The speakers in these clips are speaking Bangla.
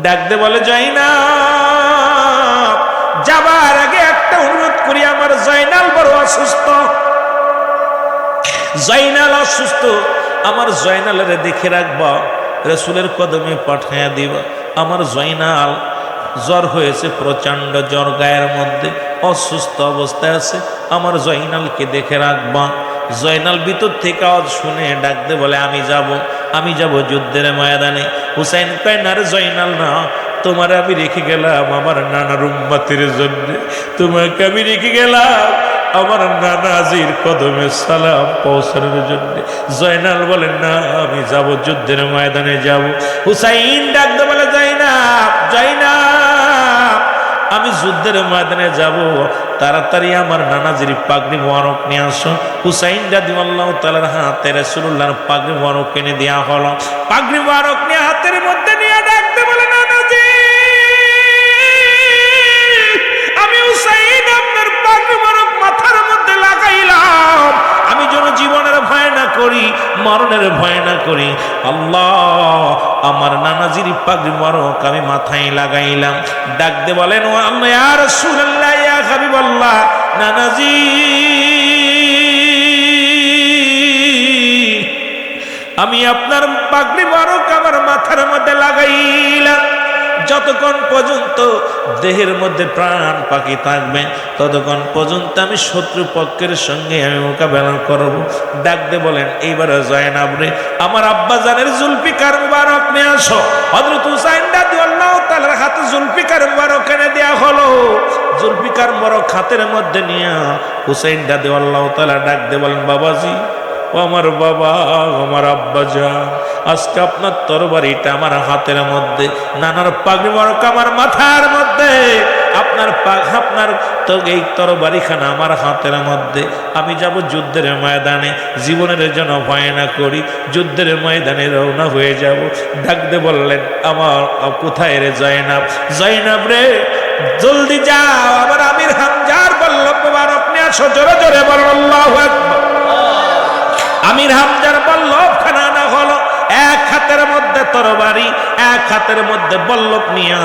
ডাকতে বলে জয়নাব, যাবার আগে একটা অনুরোধ করি, আমার জয়নাল বড় অসুস্থ। জয়নাল অসুস্থ, আমার জয়নালের দেখে রাখবা, রাসূলের কদমে পাঠাইয়া দিবা। আমার জয়নাল জ্বর হয়েছে, প্রচন্ড জ্বর, গায়ের মধ্যে অসুস্থ অবস্থায় আছে, আমার জয়নালকে দেখে রাখবা। জয়নাল ভিতর থেকে আওয়াজ শুনে ডাকতে বলে আমি যাব যুদ্ধের ময়দানে। হুসাইন কয় না রে জয়নাল না, তোমার আমি রেখে গেলাম আমার নানার উম্মতের জন্য, তোমাকে আমি রেখে গেলাম আমার নানাজির কদমে সালাম পৌঁছানোর জন্য। জয়নাল বলেন না, আমি যাব যুদ্ধের ময়দানে যাব। হুসাইন ডাকতে বলে জয়নাব, আমি যুদ্ধের ময়দানে যাব, তাড়াতাড়ি আমার নানাজির পাগড়ি মোবারক নিয়ে আসো। হুসাইন রাদিয়াল্লাহু তাআলার হাতে রাসূলুল্লাহর পাগড়ি মোবারক এনে দেয়া হলো। পাগড়ি মোবারক নিয়ে হাতের মধ্যে নিয়ে ডাকতে বলে নানাজি, আমি হুসাইন আপনার পাগড়ি মোবারক মাথার মধ্যে লাগাইলাম, আমি যেন জীবনের ভয় না করি, মরণের ভয় না করি। আল্লাহ, আমার নানাজির পাগড়ি মোবারক আমি মাথায় লাগাইলাম। ডাকতে বলেন ও আল্লাহ, ইয়া রাসূলুল্লাহ, ইয়া হাবিবাল্লাহ, নানাজি আমি আপনার পাগড়ি মোবারক আমার মাথার মধ্যে লাগাইলাম, যতক্ষণ পর্যন্ত দেহের মধ্যে প্রাণ পাখি থাকবে ততক্ষণ পর্যন্ত আমি শত্রু পক্ষের সঙ্গে আমি মোকাবেলা করব। ডাকতে বলেন এইবার জয়নাব রে, আমার আব্বা জানের জুলফিকার মুবারক নিয়ে আসো। হযরত হুসাইন রাদিয়াল্লাহু তাআলার হাতে জুলফিকার মুবারক এনে দেয়া হলো। জুলফিকার মুবারক হাতের মধ্যে নিয়ে হুসাইন রাদিয়াল্লাহু তাআলা ডাকতে বলেন, বাবাজি, ও আমার বাবা, আমার আব্বা জান, আজকে আপনার তরবারিটা আমার হাতের মধ্যে, নানার পাগড়ি মোবারক আমার মাথার মধ্যে, আপনার তো এই তরবারিখানা আমার হাতের মধ্যে, আমি যাব যুদ্ধের ময়দানে, জীবনের জন্য ভয় না করি, যুদ্ধের ময়দানে রওনা হয়ে যাব। ডাকতে বললেন, আমার কোথায় রে জয়নাব? জয়নাব রে, জলদি যাও, আমার আমির হামজার বল্লভ মোবারক নিয়ে আসো। জোরে জোরে বলো আল্লাহু আকবার। আমির হামজার বল্লভ খানা না হলো, এক হাতের মধ্যে তরবারি, এক হাতের মধ্যে বল্লভ নিয়ে,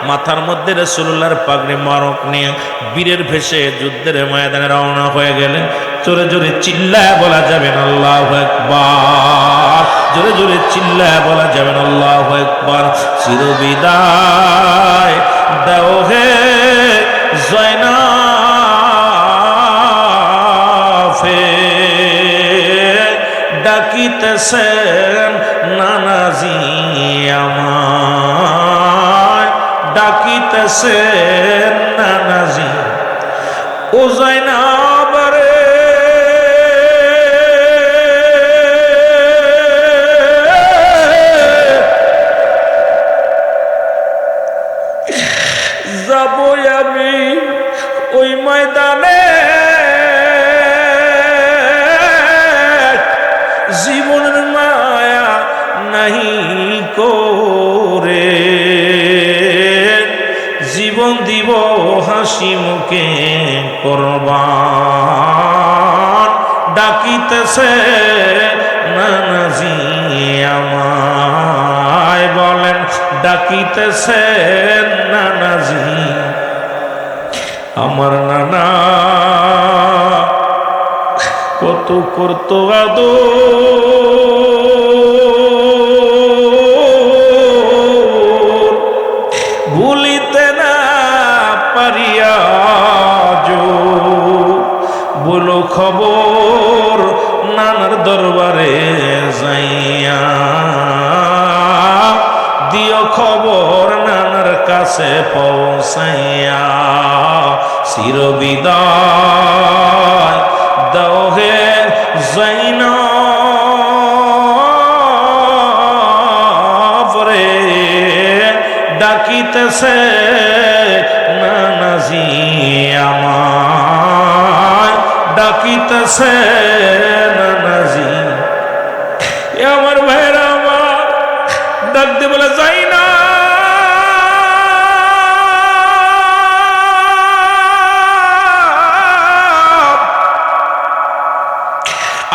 মাথার মধ্যে রাসূলুল্লাহর পাগড়ি মোবারক নিয়ে বীরের ভেসে যুদ্ধের ময়দানে রওনা হয়ে গেলেন। জোরে জোরে চিল্লায় বলা যাবেন আল্লাহু আকবার, জোরে জোরে চিল্লায় বলা যাবেন আল্লাহু আকবার। চিরবিদায় দাও হে জয়নাব, ডাকিতেছেন নানাজি আমায়, ডাকিতেছেন নানাজি। ও জয়নাব রে, যাব আমি ওই ময়দানে, জীবনের মায়া নাহি করে, জীবন দিব হাসি মুখে কোরবান। ডাকিতেছে নানাজি আমায়, বলেন ডাকিতেছে নানাজি। আমার নানা কত করতো আদর, ভুলিতে না পারিয়া বলো খবর, নানার দরবারে যাইয়া দিও খবর, নানার কাছে পৌঁছাইয়া। চিরবিদায় দাও হে জয়নাব রে, ডাকিতেছে নানাজি আমায়, ডাকিতেছে নানাজি। আমার ভাইরা আমার, ডাকতে বলে জয়নাব,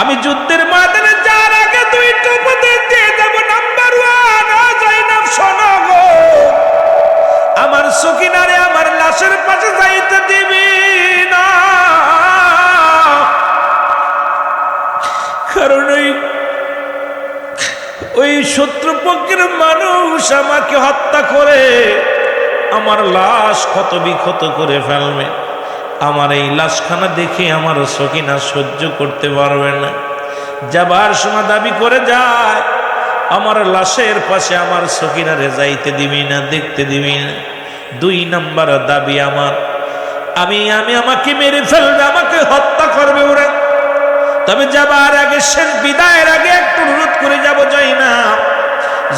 আমি যুদ্ধের ময়দানে যাওয়ার আগে দুইটা উপদেশ দিয়ে যাব। নাম্বার 1, জয়নাব শোনো গো, সকিনারে আমার লাশের পাশে যাইতে দিবি না, কারণ ওই শত্রুপক্ষের মানুষ আমাকে হত্যা করে আমার লাশ ক্ষত বিক্ষত করে ফেলবে। আমার এই লাশখানা দেখে আমার সকিনা সহ্য করতে পারবে না। যাবার সময় দাবি করে যায়, আমার লাশের পাশে আমার সকিনারে যাইতে দিবি না, দেখতে দিবি না। 2 নাম্বার দাবি আমার, আমি আমাকে মেরে ফেলবে, আমাকে হত্যা করবে ওরা। তবে যাবার আগে, শেষ বিদায়ের আগে একটু অনুরোধ করে যাব,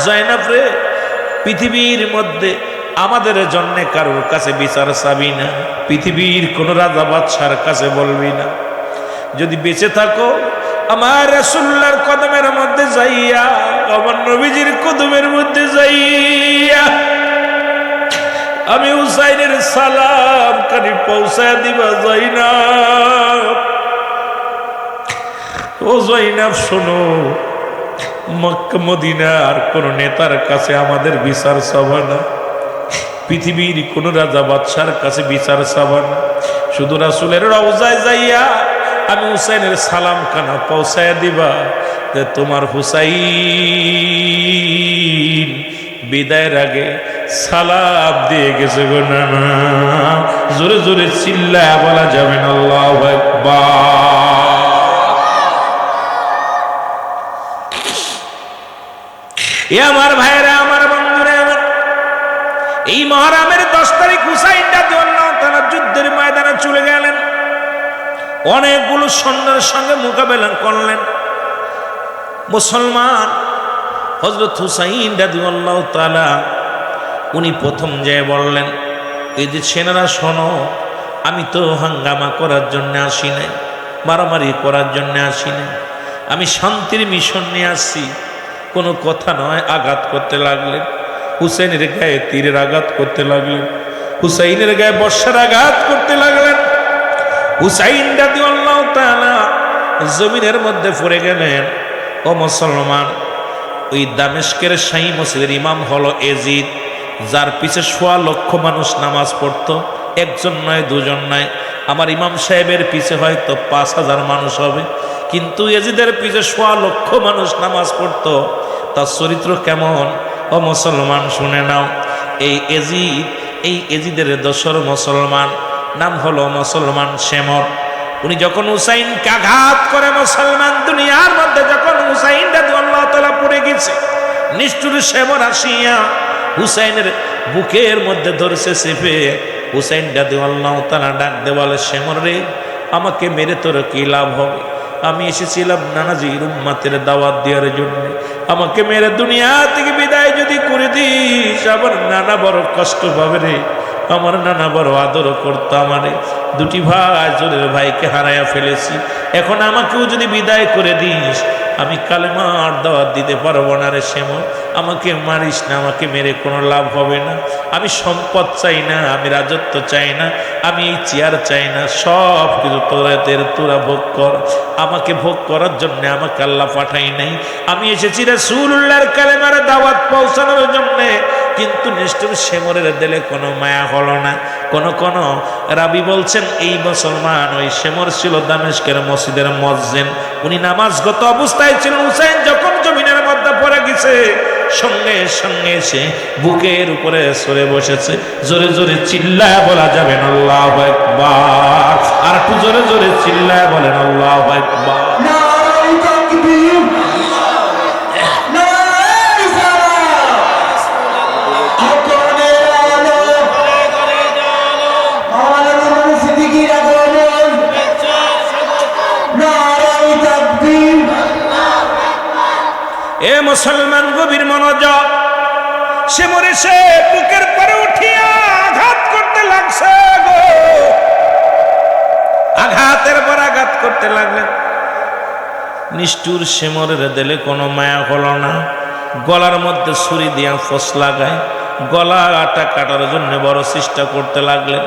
জয়নাব রে, পৃথিবীর মধ্যে আমাদের জন্য কারোর কাছে বিচার চাবি না, পৃথিবীর কোন রাজা বাদশার কাছে বলবি না। যদি বেঁচে থাকো আমার রাসূলুল্লাহর কদমের মধ্যে যাইয়া, আমার নবীজির কদমের মধ্যে যাইয়া আমি হুসাইনের সালাম কানে পৌঁছায় দিবা জয়নাব। ও জয়নাব শোনো, মক্কা মদিনার কোন নেতার কাছে আমাদের বিচার চাবা না, পৃথিবীর কোন রাজা বাদশার কাছে বিচার চাবা না, শুধু রাসূলের রওজায় যাইয়া আমি হুসাইনের সালাম কানা পৌঁছায় দিবা যে তোমার হুসাইন বিদায়ের আগে সালাম দিয়ে গেছে গো নানা। জোরে জোরে চিল্লায়া বলা যাবে না আল্লাহু আকবার। এ আমার ভাইরা, আমার বন্ধুরা, আমার এই মুহররমের 10 তারিখ হুসাইন রাদিয়াল্লাহু তাআলা যুদ্ধের ময়দানে চলে গেলেন। অনেকগুলো সৈন্যের সঙ্গে মোকাবেলা করলেন মুসলমান। হযরত হুসাইন রাদিয়াল্লাহু তাআলা উনি প্রথম যেয়ে বললেন, এই যে সেনারা শোনো, আমি তো হাঙ্গামা করার জন্য আসি নাই, মারামারি করার জন্য আসি নাই, আমি শান্তির মিশন নিয়ে আসছি। কোনো কথা নয়, আঘাত করতে লাগলেন। হুসাইনের গায়ে তীরের আঘাত করতে লাগলেন, হুসাইনের গায়ে বর্ষার আঘাত করতে লাগলেন। হুসাইন রাদিয়াল্লাহু তাআলা জমিনের মধ্যে পড়ে গেলেন। ও মুসলমান, ওই দামেস্কের শাহী মসজিদের ইমাম হলো এজিদ, যার পিছে 1.25 লক্ষ মানুষ নামাজ পড়তো, একজন নয়, দুজন নয়। আমার ইমাম সাহেবের পিছে হয়তো 5000 মানুষ হবে, কিন্তু এজিদের পিছে 1.25 লক্ষ মানুষ নামাজ পড়তো। তার চরিত্র কেমন? ও মুসলমান শুনে নাও। এই এজিদের দোসর মুসলমান, নাম হলো মুসলমান শেমর। উনি যখন হুসাইনকে আঘাত করে, মুসলমান দুনিয়ার মধ্যে যখন হুসাইন রাদিয়াল্লাহু তাআলা পড়ে গেছে, নিষ্ঠুর শেমর আসিয়া হুসাইনের বুকের মধ্যে ধরছে চেপে। হুসাইন রাদিয়াল্লাহু তাআলা ডাক দিয়ে বলে, শেমর রে, আমাকে মেরে তোর কি লাভ হবে? আমি এসেছিলাম নানাজির উম্মতের দাওয়াত দেওয়ার জন্য, আমাকে মেরে দুনিয়া থেকে বিদায় যদি করে দিস, আমার নানা বড় কষ্ট পাবে রে। আমার নানা বড় আদর করতো আমারে। 2টি ভাই, জোরের ভাইকে হারাইয়া ফেলেছি, এখন আমাকেও যদি বিদায় করে দিস, আমি কালেমার দাওয়াত দিতে পারবো না রে শেমর। আমাকে মারিস না, আমাকে মেরে কোনো লাভ হবে না। আমি সম্পদ চাই না, আমি রাজত্ব চাই না, আমি এই চেয়ার চাই না, সব কিছু তোরা ভোগ কর। আমাকে ভোগ করার জন্য আমাকে আল্লাহ পাঠাই নাই। আমি এসেছি রাসূলুল্লাহর কালেমার দাওয়াত পৌঁছানোর জন্যে। কিন্তু নিষ্ঠুর শেমরের দিলে কোনো মায়া হলো না। কোন রাবি বলছেন, এই মুসলমান ওই শেমর ছিল দামেস্কের মসজিদের মুয়াজ্জিন। উনি নামাজগত অবস্থায় ছিলেন। হুসাইন যখন জমিনের মধ্যে পড়ে গেছে, সঙ্গে সঙ্গে এসে বুকের উপরে সরে বসেছে। জোরে জোরে চিল্লায় বলা যাবেন আল্লাহু আকবার। আর একটু জোরে জোরে চিল্লায় বলেন আল্লাহু আকবার। এ মুসলমান, গভীর মনোযোগ। সে মরে সে বুকের পরে উঠিয়া আঘাত করতে লাগছে গো, আঘাতের পর আঘাত করতে লাগলেন। নিষ্ঠুর শেমরের দিলে কোনো মায়া হলো না। গলার মধ্যে ছুরি দিয়া ফস লাগায়, গলাটা কাটার জন্য বড় চেষ্টা করতে লাগলেন।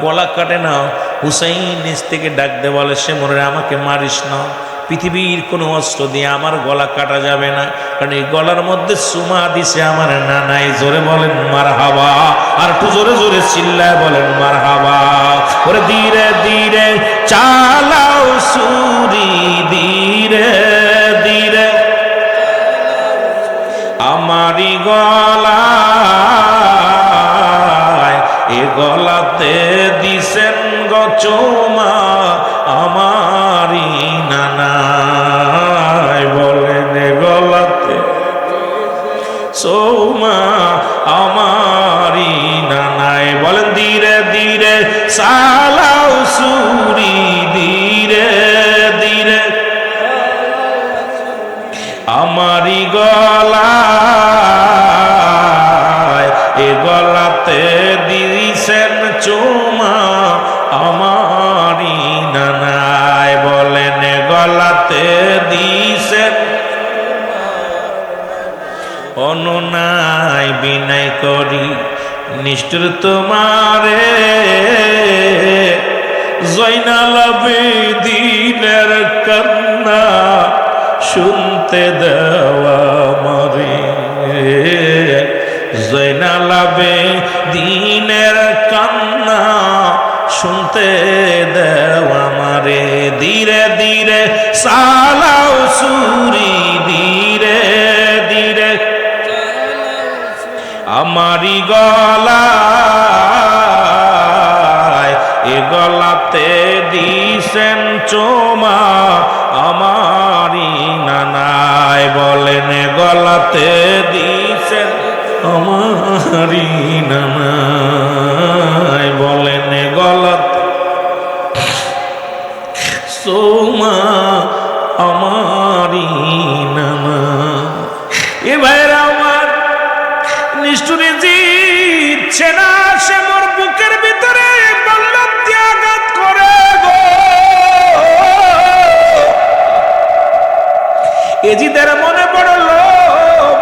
গলা কাটে না। হুসাইন নিজ থেকে ডাক দে বলে, শেমরে, আমাকে মারিস না, পৃথিবীর কোনো অস্ত্র দিয়ে আমার গলা কাটা যাবে না, কারণ এই গলার মধ্যে চুমা দিছে আমার নানাই। জোরে বলেন মারহাবা। আর একটু জোরে জোরে চিল্লায় বলেন মারহাবা। ওরে ধীরে ধীরে চালাও সুরি, ধীরে ধীরে আমারি গলায়, এ গলাতে দিছেন গো চুমা আমারি নানায়। বলেন এ গলাতে চুমা আমারি নানায়। বলেন ধীরে ধীরে চালাও সুরি, ধীরে ধীরে আমারি গলায়, এ গলাতে দিছেন চুমা আমারি নানায়। বলেন এ গলাতে দিছেন অনুনায় বিনয় করি নিষ্ঠুর তোমারে, জয়নাল আবেদিনের কান্না শুনতে দেওয়া মরে, জয়নাল আবেদিনের কান্না শুনতে দেওয়া মারে। ধীরে ধীরে চালাও সুরি, ধীরে ধীরে আমারি গলায়, এ গলাতে দিছেন চুমা আমারি নানায়। বলেন এ গলাতে দিছেন আমারি নানায়। বলেন এ গলাতে চুমা আমারি নানা। এ ভাইরা আমার, নিষ্ঠুরে জিতছে না, সে মোর বুকের ভিতরে বল্লম দিয়ে আঘাত করে গো। এজিদের মনে পড়লো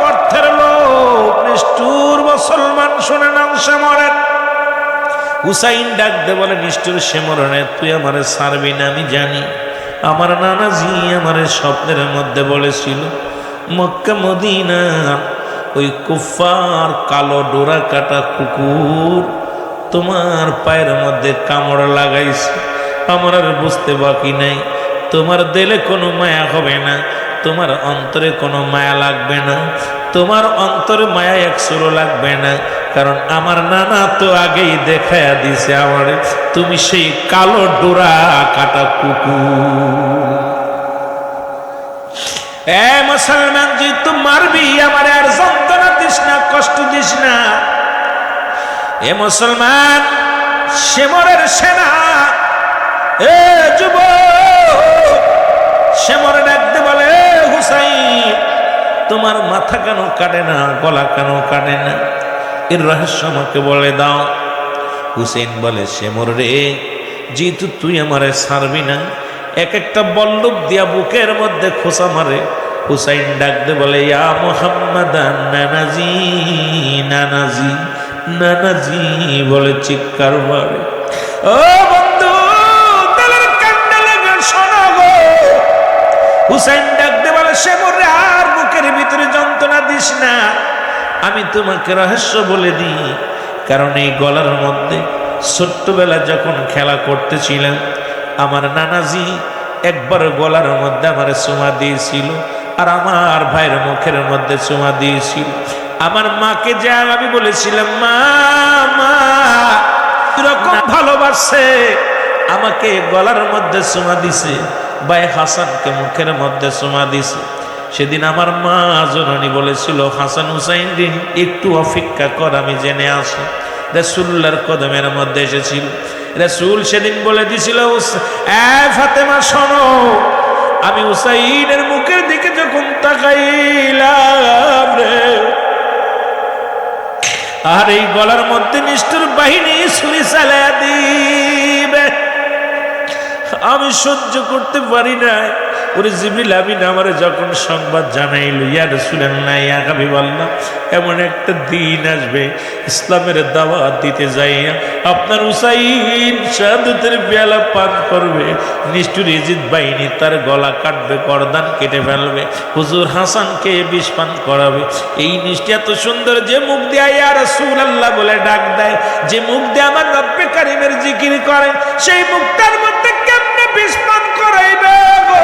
অর্থের লোক, নিষ্ঠুর মুসলমান শুনে নাম সে মরেন। হুসাইন ডাক দে বলে নিষ্ঠুর সে মরণে তুই আমারে ছাড়বি না, আমি জানি। আমার নানাজি আমারে স্বপ্নের মধ্যে বলেছিল মক্কা মদিনা ওই কুফার কালো ডোরা কাটা কুকুর তোমার পায়ের মধ্যে কামড় লাগাইছে। আমার আর বুঝতে বাকি নাই, তোমার দিলে কোনো মায়া হবে না, তোমার অন্তরে কোনো মায়া লাগবে না, তোমার অন্তরে মায়া একসুরো লাগবে না, কারণ আমার নানা তো আগেই দেখায়া দিছে আমারে তুমি সেই কালো ডোরা কাটা কুকুর। এ মুসলমান, যে তুই মারবি আমার আর যন্ত্রণা দিস না, কষ্ট দিস না। এ মুসলমান, শেমরের সেনা, এ যুবক, শেমর ডাকতে বলে হুসাইন তোমার মাথা কেন কাটে না, গলা কেন কাটে না, এর রহস্য আমাকে বলে দাও। হুসেন বলে শেমর রে, যেহেতু তুই আমারে ছাড়বি না, এক একটা বল্লভ দিয়া বুকের মধ্যে খোঁচা মারে। হুসাইন ডাকতে বলে ইয়া মুহাম্মাদান নানাজি, নানাজি, নানাজি বলে চিৎকার মারে। ও বন্ধু, তেলের কান্না লাগে শোনো গো। হুসাইন ডাকতে বলে শেমর রে, আর বুকের ভিতরে যন্ত্রণা দিস না, আমি তোমাকে রহস্য বলে দিই। কারণ এই গলার মধ্যে ছোট্টবেলা যখন খেলা করতেছিলাম, আমার নানাজি একবার গলার মধ্যে আমার চুমা দিয়েছিল, আর আমার ভাইয়ের মুখের মধ্যে চুমা দিয়েছিল। আমার মাকে যা আমি বলেছিলাম মা মা এরকম ভালোবাসে, আমাকে গলার মধ্যে চুমা দিছে, ভাই হাসানকে মুখের মধ্যে চুমা দিছে। সেদিন আমার মা জননী বলেছিল হাসান হুসাইন দিন একটু অপেক্ষা কর, আমি জেনে আসি। রাসূলুল্লাহর কদমের মধ্যে এসেছিল। রাসূল সেদিন বলে দিছিল ফাতেমা শোনো, আমি হুসাইনের মুখের দিকে যখন তাকাইলাম রে, আর এই গলার মধ্যে নিষ্ঠুর বাহিনী ছুরি চালায়া দিবে, আমি সহ্য করতে পারি না। ওরে জিবরিল আমিন আমারে যখন সংবাদ জানাইল, ইয়া রাসূলুল্লাহ ইয়া হাবিবাল্লাহ, এমন একটা দিন আসবে ইসলামের দাওয়াত দিতে যাইয়া আপনার হুসাইন শাহাদাতের পেয়ালা পান করবে, নিষ্ঠুর ইজিদ বাহিনী তার গলা কাটবে, গর্দান কেটে ফেলবে, হুজুর হাসানকে বিষ পান করাবে। এই নিষ্ঠি এত সুন্দর, যে মুখ দিয়ে ইয়া রাসূলুল্লাহ বলে ডাক দেয়, যে মুখ দিয়ে আমার রব্বে কারিমের জিকির করে, সেই মুখটার মধ্যে কেমনে বিষ পান করাইবে গো?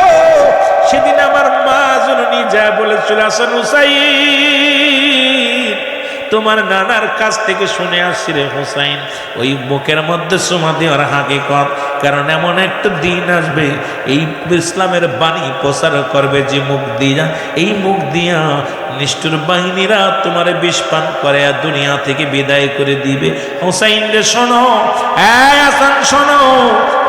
সেদিন আমার মা জননী যা বলেছিল, হাসান হুসাইন তোমার নানার কাছ থেকে শুনে আসছি রে হুসাইন, ওই মুখের মধ্যে সুমা দেওয়ার হাকিকত। কারণ এমন একটা দিন আসবে এই ইসলামের বাণী প্রচার করবে যে মুখ দিয়া, এই মুখ দিয়া নিষ্ঠুর বাহিনীরা তোমার বিষ পান করে দুনিয়া থেকে বিদায় করে দিবে। হুসাইন রে শোনো, হাসান শোনো,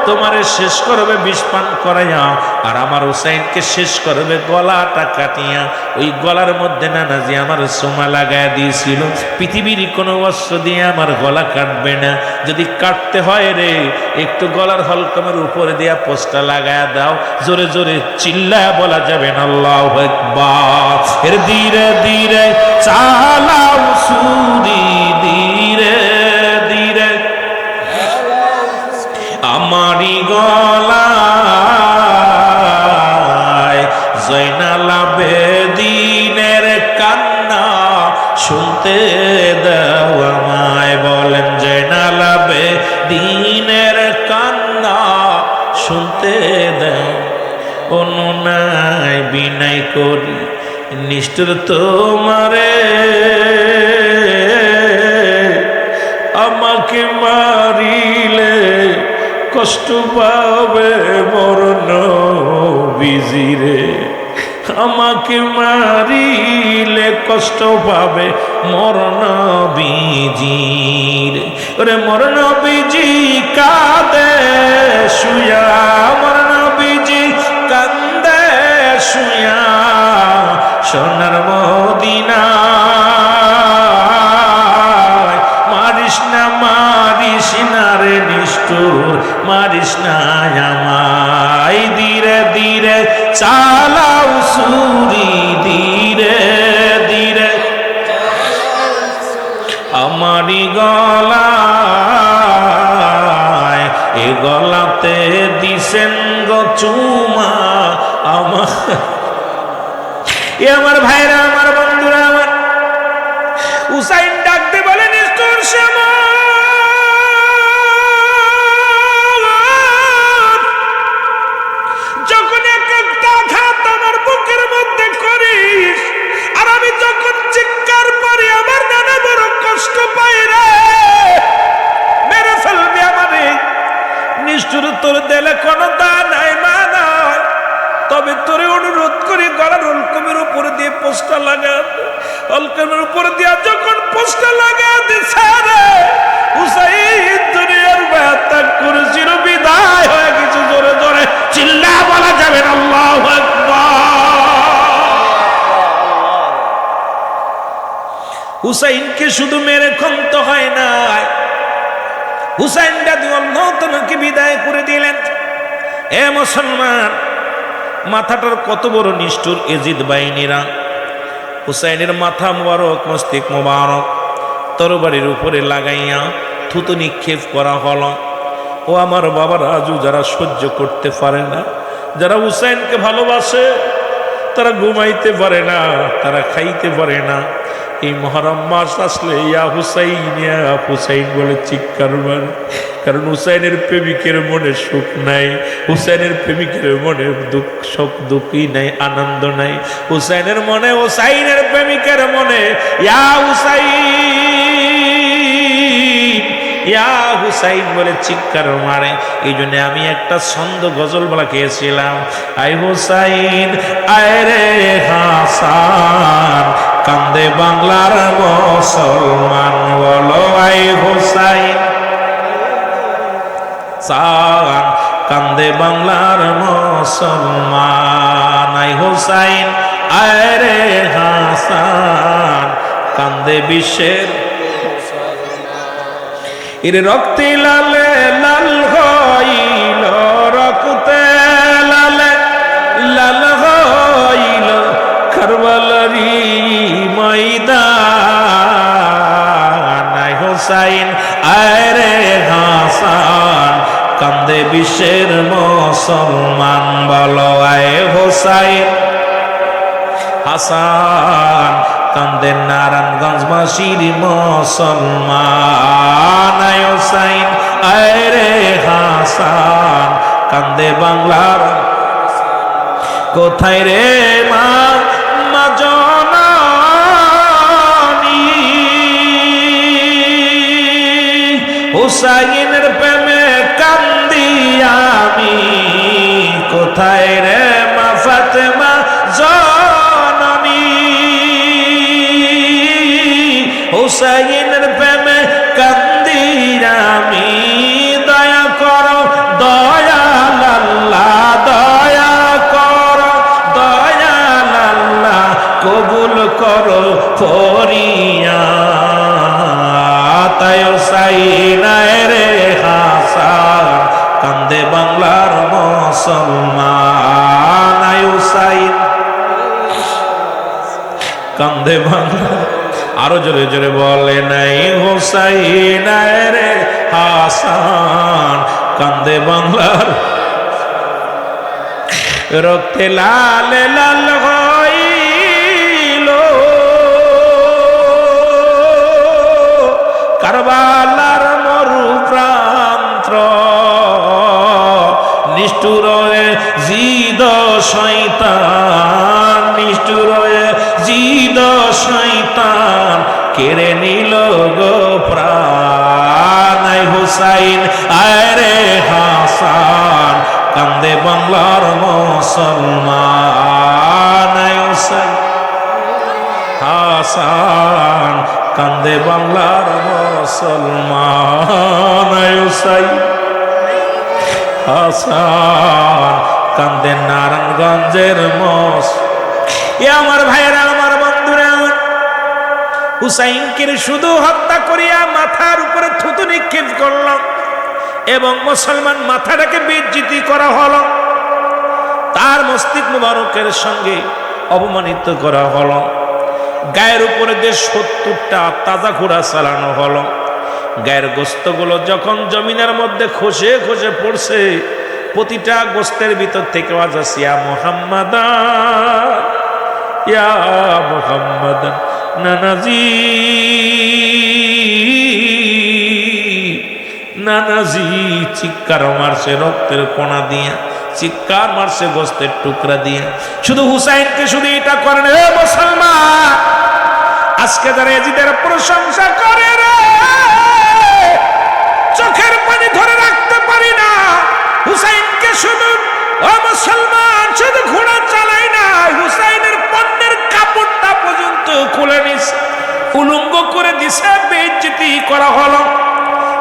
তোমারে শেষ করবে বিষ পান করাইয়া, আর আমার হুসাইনকে শেষ করবে গলাটা কাটিয়া। ওই গলার মধ্যে নানাজি আমার সোমা লাগায় দিয়েছিল, পৃথিবীর কোনো অস্ত্র দিয়ে আমার গলা কাটবে না। যদি কাটতে হয় রে, একটু গলার হলকমের উপরে দিয়া পোস্টটা লাগায় দাও, জোরে জোরে চিল্লায় বলা যাবে না আল্লাহু আকবার। এর ধীরে ধীরে চালাও সুরি, ধীরে ধীরে আমারি গলায় জয়নাল আবেদিনের কান্না শুনতে দাও আমায়। বলেন জয়নাল আবেদিনের কান্না শুনতে দাও। অনুনয় বিনয় করি নিষ্ঠুর তোমারে, আমাকে মারিলে কষ্ট পাবে মোর নবীজিরে, আমাকে মারিলে কষ্ট পাবে মোর নবীজির। ওরে মোর নবীজি কাঁদে শুয়া, মোর নবীজি কান্দে শুয়া সোনার মদিনা। মারিস না মারিস না রে নিষ্ঠুর, মারিস না আমায়। ধীরে ধীরে চালাও সুরি, ধীরে ধীরে আমারি গলায়, এ গলাতে দিছেন গো চুমা আমার। এ আমার ভাইরা, আমার বন্ধুরা, আমার হুসাইন ডাকতে বলে নিষ্ঠুর শ্যামা, যখন এক একটা আঘাত আমার বুকের মধ্যে করিস, আর আমি যখন চিৎকার করি আমার নানা বড় কষ্ট পাই রে, মেরে ফেলবি আমারে। নিষ্ঠুর তোর দেলে কোনো তা নাই, মা নাই, তবে তোরে অনুরোধ করি গলার হলকমের উপরে দিয়ে পোস্টটা লাগা, হলকমের উপরে দিয়া যখন পোস্টটা লাগা দিছে রে, হুসাইন দুনিয়ার বায়াত ত্যাগ করেছিল, বিদায় হয়ে কিছু। জোরে জোরে চিল্লা বলা যাবে না আল্লাহু আকবার। হুসাইনকে শুধু মেরে ক্ষন্ত হয় না, হুসাইন রাদিয়াল্লাহু তাআলাকে বিদায় করে দিলেন। এ মুসলমান, মাথাটার কত বড় নিষ্ঠুর এজিদ বাহিনীরা। হুসাইনের মাথা মোবারক, মস্তিষ্ক মোবারক তরবারির উপরে লাগাইয়া থুতু নিক্ষেপ করা হলো। ও আমার বাবার আজু যারা সহ্য করতে পারে না, যারা হুসাইনকে ভালোবাসে, তারা ঘুমাইতে পারে না, তারা খাইতে পারে না। এই মহরম মাস আসলে ইয়া হুসাইন বলে চিৎকার মারে। কারণ হুসাইনের প্রেমিকের মনে সুখ নাই, হুসাইনের প্রেমিকের মনে দুঃখই নাই, আনন্দ নাই। হুসাইনের মনে, হুসাইনের প্রেমিকের মনে ইয়া হুসাইন বলে চিৎকার মারে। এই জন্য আমি একটা ছন্দ গজল বলা খেয়েছিলাম, আই হুসাইন আয় রে হাসান, কান্দে বাংলার মুসলমান, বলো আই হুসাইন সান, কান্দে বাংলার মুসলমান। আই হুসাইন আয় রে হাসান, কান্দে বিশ্বের এর রক্তে লালে লাল হইল, রক্তে লালে লাল বাংলারি ময়দান আয় হোসাইন আয় রে হাসান কান্দে বিশ্বের মুসলমান বলো আয় হোসাইন হাসান কান্দে নারায়ণগঞ্জবাসীর মুসলমান আয় হোসাইন আয় রে হাসান কান্দে বাংলার কোথায় রে মা মা জননী হুসাইনের প্রেমে কান্দি আমি কোথায় রে মা ফাতেমা জননী হুসাইনের প্রেমে কান্দি আমি দয়া করো দয়াল আল্লাহ দয়া করো দয়াল আল্লাহ কবুল করো ফরিয়া তাই হুসাইন রে হাসান কান্দে বাংলার মুসলমান আয় হুসাইন কান্দে বাংলা আরো জোরে জোরে বলে নাই হুসাইন রে হাসান কান্দে বাংলার রক্তে লাল লাল হইল কারবালার মরু প্রান্ত নিষ্ঠুর জিদ শয়তান নিষ্ঠুর জিদ শয়তান কেড়ে নিল গো প্রাণ আয় হুসাইন আয় রে হাসান কান্দে বাংলার মুসলমান আয় হুসাইন হাসান কান্দে বাংলার মুসলমান আয় হুসাইন হাসান কান্দে নারায়ণগঞ্জের আমার ভাইয়েরা আমার বন্ধুরা হুসাইনকে শুধু হত্যা করিয়া মাথার উপরে থুতু নিক্ষেপ করলাম এবং মুসলমান মাথাটাকে বেজ্জিতি করা হলো তার মস্তিষ্ক মুবারকের সঙ্গে অপমানিত করা হলো গায়ের উপরে যে 70টা তাজা ঘোড়া চালানো হলো গায়ের গোস্তগুলো যখন জমিনের মধ্যে খসে খসে পড়ছে প্রতিটা গোস্তের ভিতর থেকে আওয়াজ আসছে ইয়া মুহাম্মাদান ইয়া মুহাম্মাদান নানাজি নানাজি চিৎকার মারছে রক্তের কণা দিয়া চিৎকার মারছে গোস্তের টুকরা দিয়া শুধু হুসাইনকে শুধু এটা করেন হে মুসলমান আজকে যারা এজিদের প্রশংসা করে রে চোখের পানি ধরে রাখতে পারি না হুসাইনকে শুধু ও মুসলমান শুধু ঘোড়া চালাই না হুসাইনের পণ্যের কাপড়টা পর্যন্ত খুলে নিছে উলঙ্গ করে দিছে বেইজ্জতি করা হলো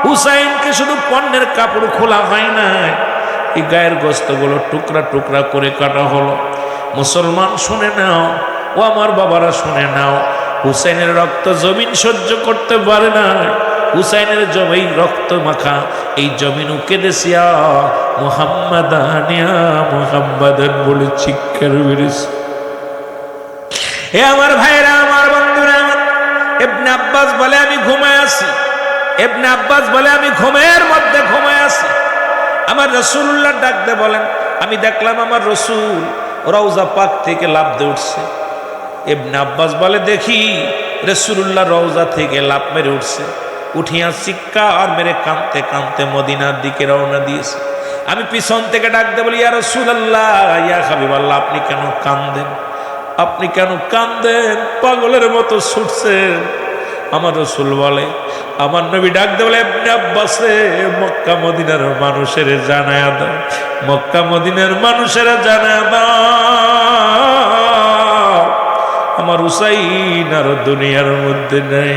হুসাইনকে শুধু পণ্যের কাপড় খোলা হয় না এই গায়ের গোস্তগুলো টুকরা টুকরা করে কাটা হলো মুসলমান শুনে নাও ও আমার বাবারা শুনে নাও হুসাইনের রক্ত জমিন সহ্য করতে পারে না হুসাইনের জমি রক্ত মাখা এই জমিন কেঁদেছিয়া মুহাম্মাদানিয়া মুহাম্মাদান বলে চিৎকার বেরিয়েছে হে আমার ভাইরা আমার বন্ধুরা আমার ইবনে আব্বাস বলে আমি ঘুমায় আছি ইবনে আব্বাস বলে আমি ঘুমের মধ্যে ঘুমায় আছি আমার রাসূলুল্লাহ ডাকতে বলেন আমি দেখলাম আমার রাসূল রওজা পাক থেকে লাফ দিয়ে উঠছে ইবনে আব্বাস বলে দেখি রাসূলুল্লাহ রওজা থেকে লাফ মেরে উঠছে উঠিয়া চিৎকার মেরে কাঁদতে কাঁদতে মদিনার দিকে রওনা দিয়েছে আমি পিছন থেকে ডাকতে বলি ইয়া রাসূলুল্লাহ ইয়া হাবিবাল্লাহ আপনি কেন কাঁদেন আপনি কেন কাঁদেন পাগলের মতো ছুটছেন আমার রাসূল বলে আমার নবী ডাকতে বলে ইবনে আব্বাস মক্কা মদিনার মানুষের জানায়া দাও মক্কা মদিনার মানুষের জানায়া দাও আমার হুসাইন আর দুনিয়ার মধ্যে নাই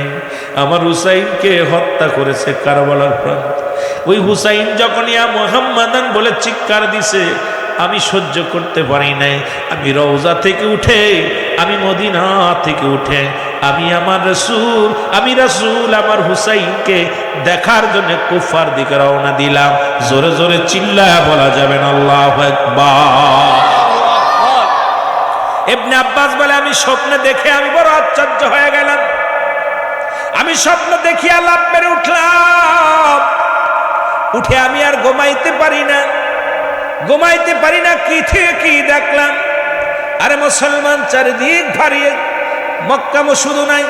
আমার হুসাইনকে হত্যা করেছে কারবালার প্রান্ত ওই হুসাইন যখন ইয়া মুহাম্মাদান বলে চিৎকার দিছে আমি সহ্য করতে পারি নাই আমি রওজা থেকে উঠে আমি মদিনা থেকে উঠে আমি আমার রাসূল আমার হুসাইনকে দেখার জন্য কুফার দিকে রওনা দিলাম জোরে জোরে চিল্লায়া বলা যাবে না আল্লাহু আকবার ইবনে আব্বাস বলে আমি স্বপ্নে দেখে আমি বড় আশ্চর্য হয়ে গেলাম। আমি স্বপ্ন দেখিয়া লাফ মেরে উঠলাম, উঠে আমি আর ঘুমাইতে পারি না, কি থেকে কি দেখলাম। আরে মুসলমান চারিদিক ভারিয়ে, মক্কা শুধু নাই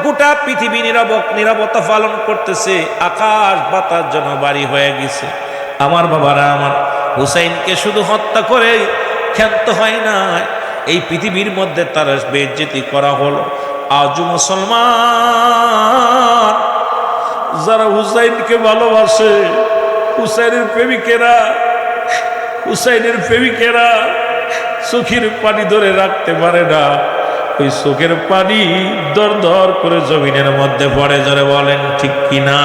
গোটা পৃথিবী নীরবতা পালন করতেছে, আকাশ বাতাস যেন বাড়ি হয়ে গেছে। আমার বাবারা, আমার হুসাইনকে শুধু হত্যা করে ক্ষান্ত হয় না, এই পৃথিবীর মধ্যে তার বেইজ্জতি করা হলো। আজও মুসলমান যারা হুসাইনকে ভালোবাসে, হুসাইনের প্রেমিকেরা চোখের পানি ধরে রাখতে পারে না, ওই চোখের পানি দর দর করে জমিনের মধ্যে পড়ে। জোরে বলেন ঠিক কিনা?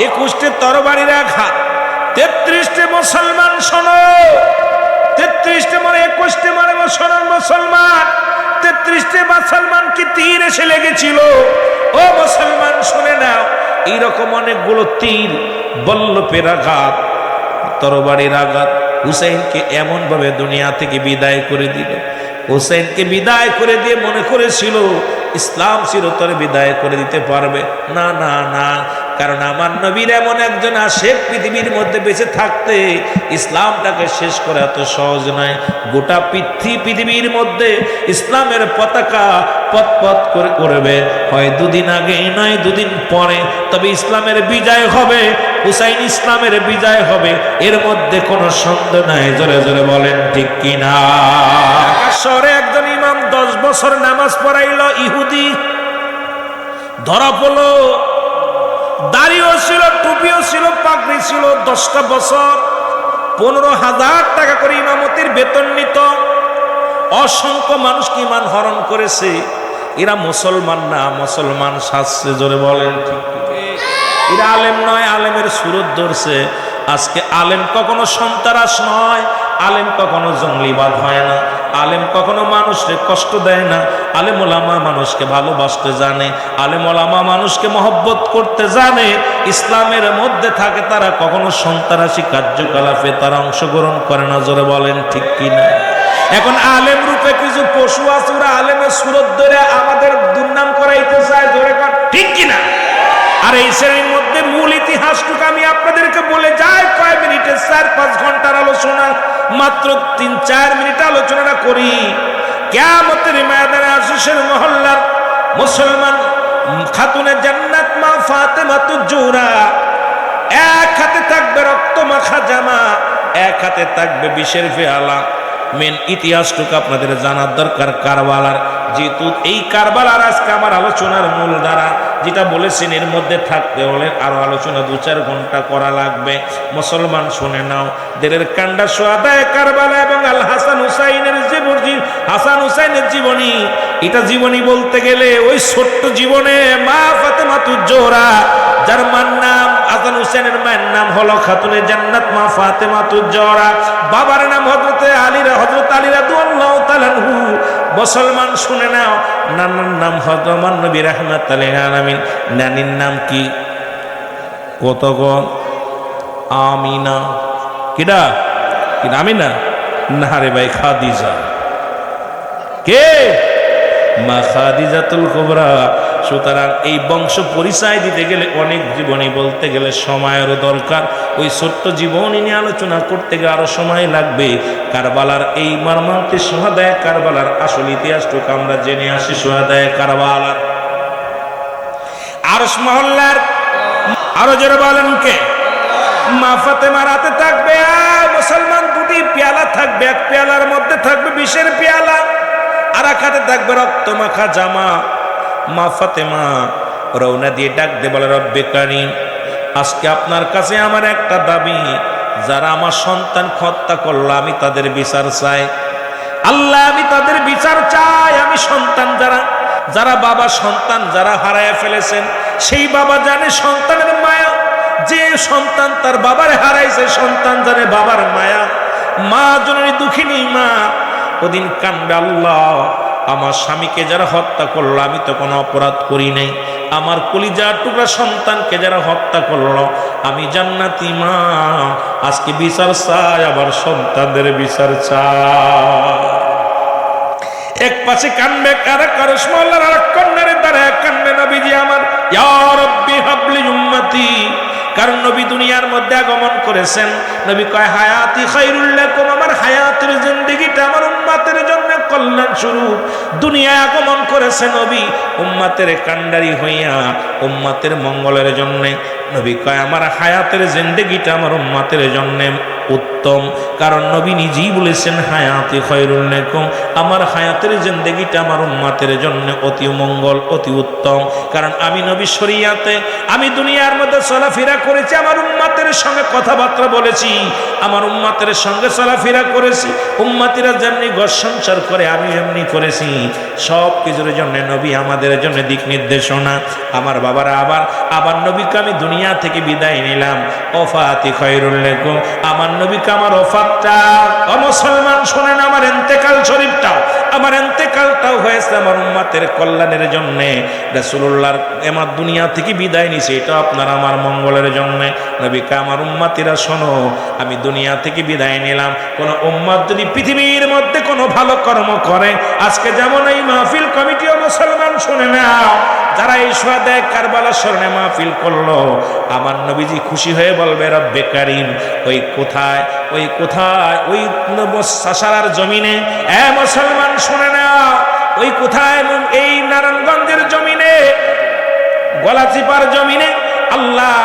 21টে তরবারির আঘাত, 33টে মুসলমান শোনো, 33টে মানে 21টে মানে মুসলমান, 33টে মুসলমানকে তীর এসে লেগেছিল। ও মুসলমান শুনে নাও, এইরকম অনেকগুলো তীর, বল্লভের আঘাত, তরবারির আঘাত হুসাইনকে এমন ভাবে দুনিয়া থেকে বিদায় করে দিল। হুসাইনকে বিদায় করে দিয়ে মনে করেছিল ইসলাম চিরতরে বিদায় করে দিতে পারবে না, না না, কারণ আমার নবীর এমন একজন আশেক পৃথিবীর মধ্যে বেঁচে থাকতে ইসলামটাকে শেষ করা এত সহজ নয়। গোটা পৃথিবীর মধ্যে ইসলামের পতাকা পথ করে করবে, হয় দুদিন আগে নয় দুদিন পরে, তবে ইসলামের বিজয় হবে, হুসাইন ইসলামের বিজয় হবে, এর মধ্যে কোনো সন্দেহ নাই। জোরে জোরে বলেন ঠিক কিনা? শহরে একজন ইমাম 10 বছর নামাজ পড়াইল, ইহুদি ধরা পড়লো, দাড়িও ছিল, টুপিও ছিল, পাগড়ি ছিল, 10টা বছর 15,000 টাকা করে ইমামতির বেতন নিত, অসংখ্য মানুষকে ইমান হরণ করেছে। এরা মুসলমান না, মুসলমান সাজছে। জোরে বলেন ঠিক? এরা আলেম নয়, আলেমের সুরত ধরছে। আজকে আলেম কখনো সন্ত্রাস নয়, আলেম কখনো জঙ্গলিবাদ হয় না, আলেম কখনো মানুষকে কষ্ট দেয় না, আলেম ওলামা মানুষকে ভালোবাসতে জানে, আলেম ওলামা মানুষকে মহব্বত করতে জানে, ইসলামের মধ্যে থাকে, তারা কখনো সন্ত্রাসী কার্যকলাপে তারা অংশগ্রহণ করে না। জোরে বলেন ঠিক কিনা? এখন আলেম রূপে কিছু পশু আছে, ওরা আলেমের সুরত ধরে আমাদের দুর্নাম করাইতে চায়। জোরে কর ঠিক কিনা? আর এই শ্রেণীর মধ্যে মূল ইতিহাসটুকু আমি আপনাদেরকে বলে যাই, কয় মিনিটে 4-5 ঘন্টার আলোচনা, মাত্র 3-4 মিনিট আলোচনাটা করি। কিয়ামতের ময়দানে আশিসের মহল্লার মুসলমান খাতুনে জান্নাত মা ফাতেমাতুজ জোহরা, এক হাতে থাকবে রক্ত মাখা জামা, এক হাতে থাকবে বিষের পেয়ালা। মেন ইতিহাসটুকু আপনাদের জানার দরকার কারবালার, যেহেতু এই কারবালার আজকে আমার আলোচনার মূল ধারা। যেটা বলেছেন এর মধ্যে থাকতে হলে আরো আলোচনা 2-4 ঘন্টা করা লাগবে। মুসলমান শুনে নাও, দেরের কান্ডা সোহাদায়ে কারবালা এবং আল হাসান হুসাইনের জীবনী, হাসান হুসাইনের জীবনী, এটা জীবনী বলতে গেলে ওই ছোট্ট জীবনে মা ফাতেমাতুজ জোহরা, যার মার নাম হাসান হুসাইনের মায়ের নাম হলো খাতুনে জান্নাত মা ফাতেমাতুজ জোহরা, বাবার নাম হযরত আলী রাদিয়াল্লাহু তাআলা আনহু। মুসলমান শুনে নাও, নানার নাম হযরত আমার নবী রাহমাতুল লিল আলামিন, নানির নাম কি? কত গো? আমিনা। কিডা? কি আমিনা? না রে ভাই, খাদিজা। কে? মা খাদিজাতুল কুবরা। সুতরাং এই বংশ পরিচয় দিতে গেলে অনেক জীবনী বলতে গেলে সময়েরও দরকার, ওই ছোট্ট জীবনী নিয়ে আলোচনা করতে গেলে আরো সময় লাগবে। কারবালার এই মর্মান্তিক সোহাদায়ে কারবালার আসল ইতিহাসটুকু আমরা জেনে আসি। সোহাদায়ে কারবালার আরশ মহল্লার, আরো জোরে বলেন কে? মা ফাতেমার হাতে থাকবে মুসলমান 2টি পেয়ালা থাকবে, এক পেয়ালার মধ্যে থাকবে বিষের পেয়ালা, আর এক হাতে থাকবে রক্ত মাখা জামা। মা ফাতেমা রওনা দিয়ে ডাক দে বলে, রব্বে কারীম, আজকে আপনার কাছে আমার একটা দাবি, যারা আমার সন্তান হত্যা করলো আমি তাদের বিচার চাই। আল্লাহ, আমি তাদের বিচার চাই। আমি সন্তান যারা বাবা সন্তান যারা হারায় ফেলেছেন, সেই বাবা জানে সন্তানের মায়া, যে সন্তান তার বাবার হারাইছে সন্তান জানে বাবার মায়া। মা জননী দুঃখিনী মা ওদিন কান্দবে, আল্লাহ আমার স্বামীকে যারা হত্যা করলো আমি তো কোনো অপরাধ করি নাই, আমার কলিজার টুকরা সন্তানকে যারা হত্যা করলো আমি জান্নাতি মা, আজকে বিচার চাই, আবার সন্তানদের বিচার চাই। এক পাশে কানবে কারা করসমল্লার আর কন্যারে দ্বারা কানবে নবীজি আমার, ইয়া রাব্বি হাবলি উম্মতি। কারণ নবী দুনিয়ার মধ্যে আগমন করেছেন, নবী কয় হায়াতি খায়রুল লাকুম, আমার হায়াতের জিন্দেগিটা আমার উম্মতের জন্য কল্যাণ স্বরূপ। দুনিয়ায় আগমন করেছে নবী উম্মতের কান্ডারি হইয়া, উম্মতের মঙ্গলের জন্য। নবী কয় আমার হায়াতের জিন্দেগিটা আমার উম্মতের জন্য উত্তম। কারণ নবী নিজেই বলেছেন হায়াতি খায়রুল লাকুম, আমার হায়াতের জিন্দেগিটা আমার উম্মতের জন্য অতি মঙ্গল, অতি উত্তম। কারণ আমি নবী শরিয়াতে, আমি দুনিয়ার মধ্যে চলাফেরা করেছি, আমার উম্মতের সঙ্গে কথাবার্তা বলেছি, আমার উম্মতের সঙ্গে চলাফেরা করেছি। উম্মতিরা যেমনি ঘর সংসার করে আমি এমনি করেছি। সব কিছুর জন্য নবী আমাদের জন্য দিক নির্দেশনা। আমার বাবারা আবার নবীকে আমি দুনিয়া থেকে বিদায় নিলাম। ওফাতি খায়রুল লাকুম, আমার নবীকে আমার ওফাতটা, ও মুসলমান শোনেন, আমার ইন্তেকাল শরীফটাও, আমার ইন্তেকালটাও হয়েছে আমার উম্মতের কল্যাণের জন্য। রাসূলুল্লাহর আমার দুনিয়া থেকে বিদায় নিছে, এটা আপনার আমার মঙ্গলের জন্য। নবীকে আমার উম্মতিরা শোনো, আমি দুনিয়া থেকে বিদায় নিলাম। কোন উম্মত যদি পৃথিবীর মধ্যে কোনো ভালো কর্ম করে, আজকে যেমন এই মাহফিল কমিটি ও মুসলমান শুনে নাও, যারা এই সোহাদে কারবালার স্মরণে মাহফিল করলো, আমার নবীজি খুশি হয়ে বলবে রব্বে কারীম, ওই কোথায় ওই সাসারার জমিনে, এ মুসলমান শুনে নাও, ওই কোথায়, এই নারায়ণগঞ্জের জমিনে, গলাচিপার জমিনে আল্লাহ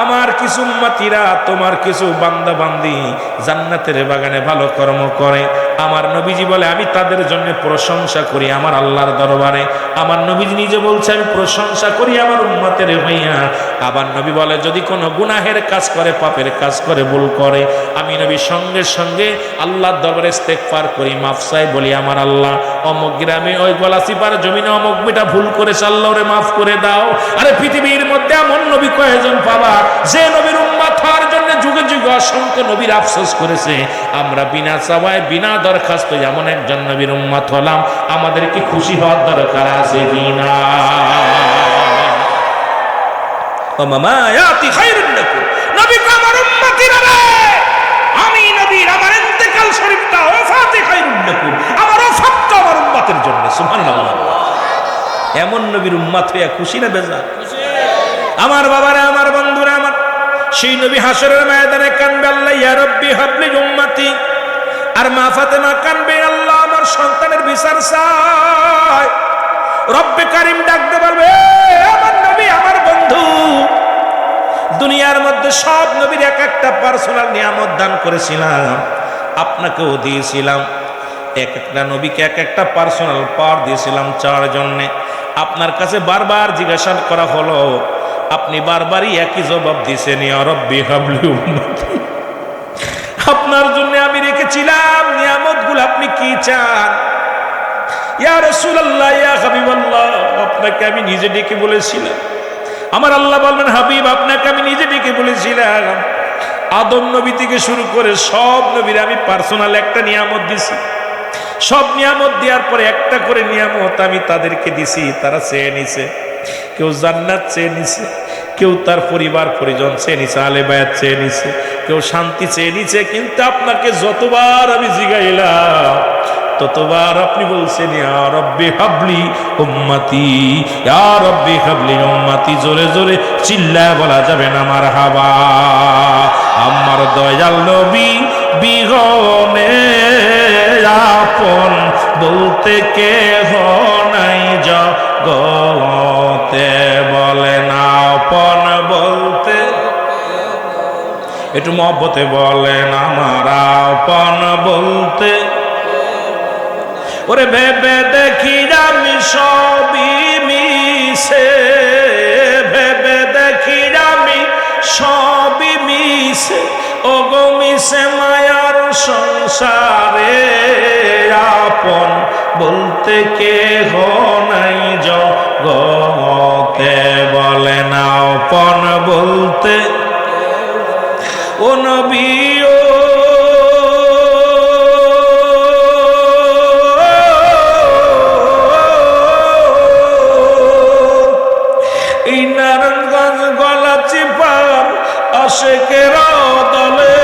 আমার কিছু উম্মতিরা, তোমার কিছু বান্দা বান্দি জান্নাতের বাগানে ভালো কর্ম করে। আমার নবীজি বলে আমি তাদের জন্য প্রশংসা করি আমার আল্লাহর দরবারে। আমার নবীজি নিজে বলছে আমি প্রশংসা করি আমার উম্মতের হইয়া। আবার নবী বলে যদি কোনো গুনাহের কাজ করে, পাপের কাজ করে, ভুল করে, আমি নবী সঙ্গে সঙ্গে আল্লাহর দরবারে ইস্তেগফার করি, মাফ চাই, বলি আমার আল্লাহ অমুক গ্রামে ওই গলাচিপার জমিনে অমুক বেটা ভুল করেছে, আল্লাহ ওরে মাফ করে দাও। আরে পৃথিবীর মধ্যে এমন নবী কয়েকজন পাবা যে নবীর উম্মত হওয়ার জন্য যুগে যুগে অসংখ্য নবীর আফসোস করেছে। আমরা বিনা চাওয়ায় বিনা দরখাস্ত এমন একজন নবীর উম্মত হলাম, আমাদের কি খুশি হওয়ার দরকার আছে কিনা? ও মামা ইয়াতি খায়রুল লাকুম, নবী কো আমার উম্মতিরা রে, আমি নবীর আমার ইন্তেকাল শরীফটা ওফাতে খায়রুল লাকুম, আমার ওফাতটা আমার উম্মতের জন্য। সুবহানাল্লাহ। এমন নবীর উম্মত হইয়া খুশি না বেজার? আমার বাবারা, আমার বন্ধুরা, আমার সেই নবী হাসরের ময়দানে কানবে আল্লাহ ইয়া রাব্বি হাবলি উম্মতি। আর মা ফাতেমা কানবে আল্লাহ আমার সন্তানের বিচার চাই। রব্বে কারীম ডাকতে বলবে আমার নবী, আমার বন্ধু, দুনিয়ার মধ্যে সব নবীর এক একটা পার্সোনাল নিয়ামত দান করেছিলাম, আপনাকেও দিয়েছিলাম। এক একটা নবীকে এক একটা পার্সোনাল পাওয়ার দিয়েছিলাম চাওয়ার জন্যে। আপনার কাছে বারবার জিজ্ঞাসা করা হলো, আপনি বারবারই একই জবাব দিয়েছেন ইয়া রাব্বি হাবলি উম্মতি। আপনার জন্য আমি রেখেছিলাম নিয়ামতগুলো, আপনি কি চান? ইয়া রাসূলুল্লাহ, ইয়া হাবিবাল্লাহ, আপনাকে আমি নিজে ডেকে বলেছিলাম। আমার আল্লাহ বলবেন হাবিব, আপনাকে আমি নিজে ডেকে বলেছিলাম। আদম নবী থেকে শুরু করে সব নবীর আমি পার্সোনাল একটা নিয়ামত দিছি। সব নিয়ামত দেওয়ার পরে একটা করে নিয়ামত আমি তাদেরকে দিছি, তারা চেয়ে নিছে। কেউ জান্নাত চেয়ে নিছে, কেউ তার পরিবার পরিজন চেয়ে নিছে, আলে বায়াত চেয়ে নিছে, কেউ শান্তি চেয়ে নিছে। কিন্তু আপনাকে যতবার আমি জিগাইলাম ততবার আপনি বলছেন ইয়া রাব্বি হাবলি উম্মতি, ইয়া রাব্বি হাবলি উম্মতি। জোরে জোরে চিল্লায় বলা যাবে না মারহাবা। আমার দয়াল নবী বিহনে আপন বলতে কেহ নাই জগতে, বলে না আপন বলতে, একটু মহব্বতে বলেন আমার আপন বলতে। ওরে ভেবে দেখি আমি সবই মিশে, ভেবে দেখি আমি সবই মিশে, ও গো মিশে মায়ার সংসারে, আপন বলতে কেহ নাই জগতে, বলে না আপন বলতে। ও নবী ও এই নারায়ণগঞ্জ গলাচিপার আশেকেরা দলে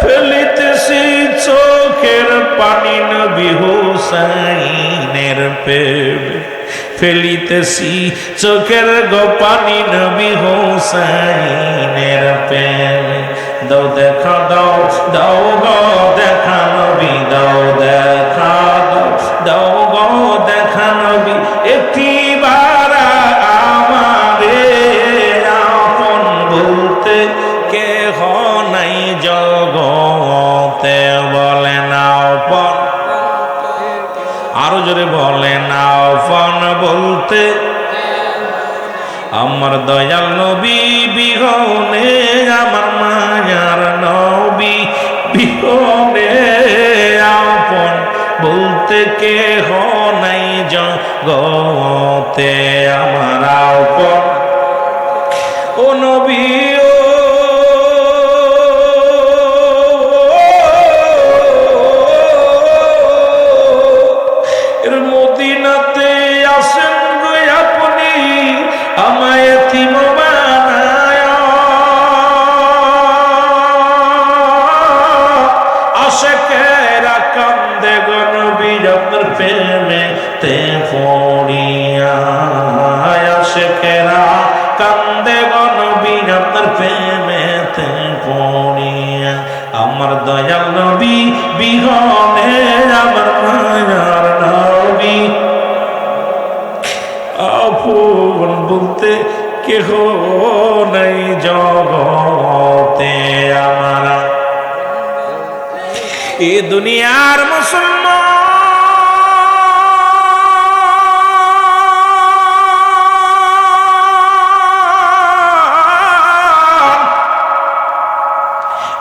ফেলি পানি নবী হুসাইনের প্রেমে ফেলিতেছি চোখের গো পানি নবী হুসাইনের প্রেমে দাও দেখা দাও দাও গো দেখা নবী দাও দেখা দাও দাও গো দেখা নবী একটিবার আমারে আপন বলতে কেহ নাই জগতে বলে না আপন আরো জোরে বলে না আপন বলতে আমার দয়াল নবী বিহনে আমার মায়ার নবী বিহনে আপন বলতে কেহ নাই জগতে আমার আপন ও নবী মদিনাতে আসেন গো আপনি আমায় এতিম বানায় আশিকেরা কান্দে গো নবী আপনার প্রেমেতে পড়িয়া আশিকেরা কান্দে গো নবী আপনার প্রেমেতে পড়িয়া আমার দয়াল নবী বিহনে আমার মায়ার নবী আপন বলতে কেহ নাই জগতে আমার এ দুনিয়ার মুসলমান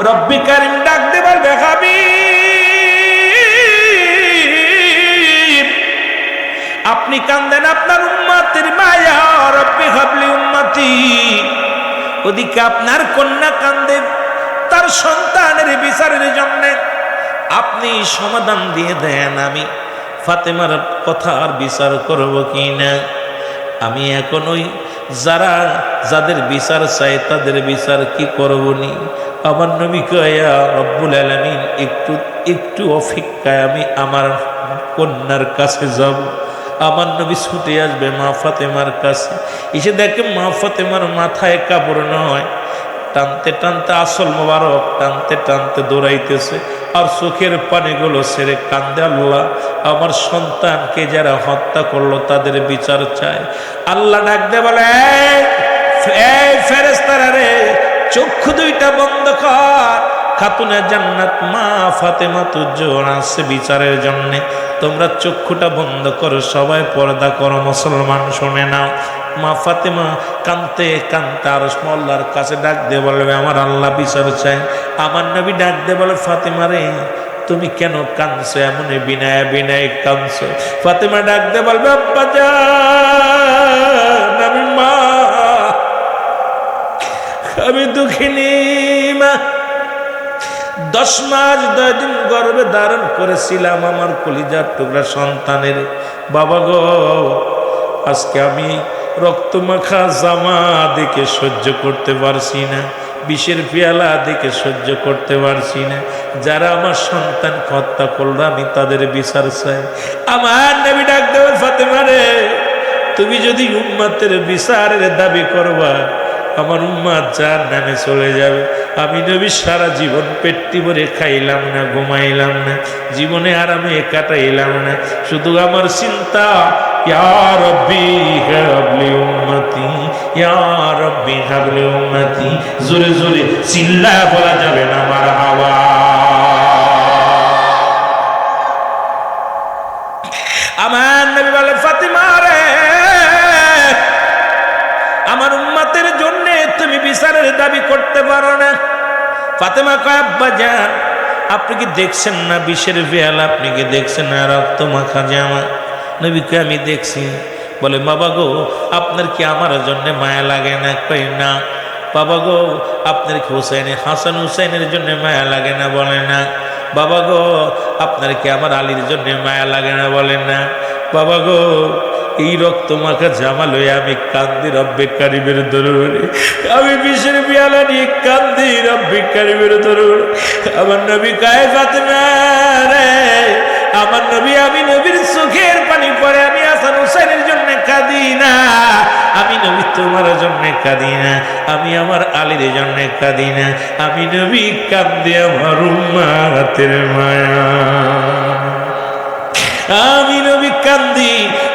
রব্বি কারিম ডাক দেবার দেখাবি আপনি কান্দেন আপনার উম্মতের মায়া রব্বি হাবলি উম্মতি ওদিকে আপনার কন্যা কান্দে তার সন্তানের বিচারের জন্য আপনি সমাধান দিয়ে দেন আমি ফাতেমার কথার বিচার করব কি না আমি এখন ওই যাদের বিচার চাই তাদের বিচার কি করব নি আমার নবী কয়া রব্বুল আলামিন একটু অপেক্ষায় আমি আমার কন্যার কাছে যাব আমার নবী ছুটে আসবে মা ফাতেমার কাছে এসে দেখে মা ফাতেমার মাথায় কাপড় নয় টানতে টানতে আসল মোবারক টানতে টানতে দৌড়াইতেছে আর চোখের পানিগুলো ছেড়ে কান্দে আল্লাহ আমার সন্তানকে যারা হত্যা করলো তাদের বিচার চায় আল্লাহ ডাক দে বলে এই ফেরেশতারা রে চক্ষু দুইটা বন্ধ কর খাতুনে জান্নাত মা ফাতেমা তুজ্জোর আছে বিচারের জন্য তোমরা চক্ষুটা বন্ধ করো সবাই পর্দা করো মুসলমান শুনে নাও মা ফাতেমা কানতে কানতে আরশ মোল্লার কাছে ডাক দিয়ে বলবে আমার আল্লাহ বিচার চাই আমার নবী ডাক দিয়ে বলে ফাতেমা রে তুমি কেন কাঁদছো এমন বিনায় বিনায় কাঁদছো ফাতেমা ডাক দিয়ে বলবে আব্বা জান আমি মা আমি দুঃখিনী মা 10 মাস 10 দিন গর্ভে ধারণ করেছিলাম আমার কলিজার টুকরা সন্তানের বাবা গো আজকে আমি রক্তমাখা জামা দেখে সহ্য করতে পারছি না বিষের পেয়ালা দেখে সহ্য করতে পারছি না যারা আমার সন্তান হত্যা করলো আমি তাদের বিচার চাই আমার নবী ডাক দেব ফাতেমা রে তুমি যদি উম্মতের বিচারের দাবি করবা আমার উম্মত জাহান্নামে চলে যাবে আমি নবী সারা জীবন পেটটি ভরে খাইলাম না ঘুমাইলাম না জীবনে আরামে কাটাইলাম না শুধু আমার চিন্তা ইয়া রব্বি হাবলি উম্মতি ইয়া রব্বি হাবলি উম্মতি জোরে জোরে চিল্লা বলা যাবে না আমার আমার নবী বলে ফাতিমা রে আমার উম্মতের জন্য তুমি বিচারের দাবি করতে পারো না ফাতেমা কয় আব্বা জান আপনি কি দেখছেন না বিষের পেয়ালা আপনি কি দেখছেন না রক্ত মাখা জামা নবী কয় আমি দেখছি বলে বাবা গো আপনার কি আমার জন্য মায়া লাগে না কই না বাবা গো আপনার কি হাসান হুসাইনের জন্য মায়া লাগে না বলে না বাবা গো আপনার কি আমার আলীর জন্য মায়া লাগে না বলে না বাবা গো এই রক্ত মাখা জামা লয়ে আমি কান্দি রব্বে কারিমের দরবারে, আমি বিষের পিয়ালা নিয়ে কান্দি রব্বে কারিমের দরবারে। আমার নবী কায়ে ফাতেমা রে, আমার নবী, আমি নবীর চোখের পানি পরে আমি হাসান হুসাইনের জন্য কাঁদি না, আমি নবী তোমার জন্য কাঁদি না, আমি আমার আলীর জন্য কাঁদি না, আমি নবী কাঁদি আমার উম্মাতের মায়া, আমি নবী কান্দি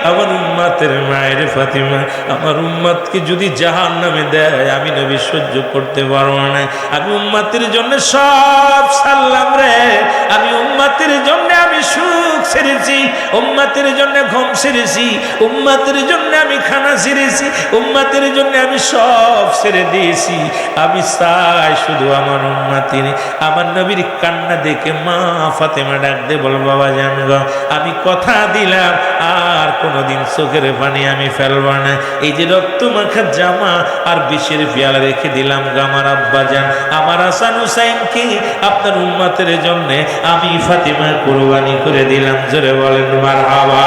আমার উম্মাতের মায়ের ফাতিমা। আমার উম্মাতকে যদি জাহান্নামে দেয় আমি নবী সহ্য করতে পারবো না। আমি উম্মাতের জন্য সব সারলাম রে, আমি উম্মাতের জন্য আমি সুখ ছেড়েছি, উম্মাতের জন্য ঘুম ছেড়েছি, উম্মাতের জন্য আমি খানা ছেড়েছি, উম্মাতের জন্য আমি সব ছেড়ে দিয়েছি। আমি চাই শুধু আমার উম্মাতের। আমার নবীর কান্না দেখে মা ফাতেমা ডাক দে, বল বাবা জান গো, আমি কথা দিলাম আর কোনোদিন চোখের পানি আমি ফেলবো না। এই যে রক্ত মাখা জামা আর বিষের পিয়ালা রেখে দিলাম গো আমার আব্বা জান, আমার হাসান হুসাইনকে আপনার উম্মতের জন্য আমি ফাতেমা কুরবানি করে দিলাম। জোরে বলেন মারহাবা।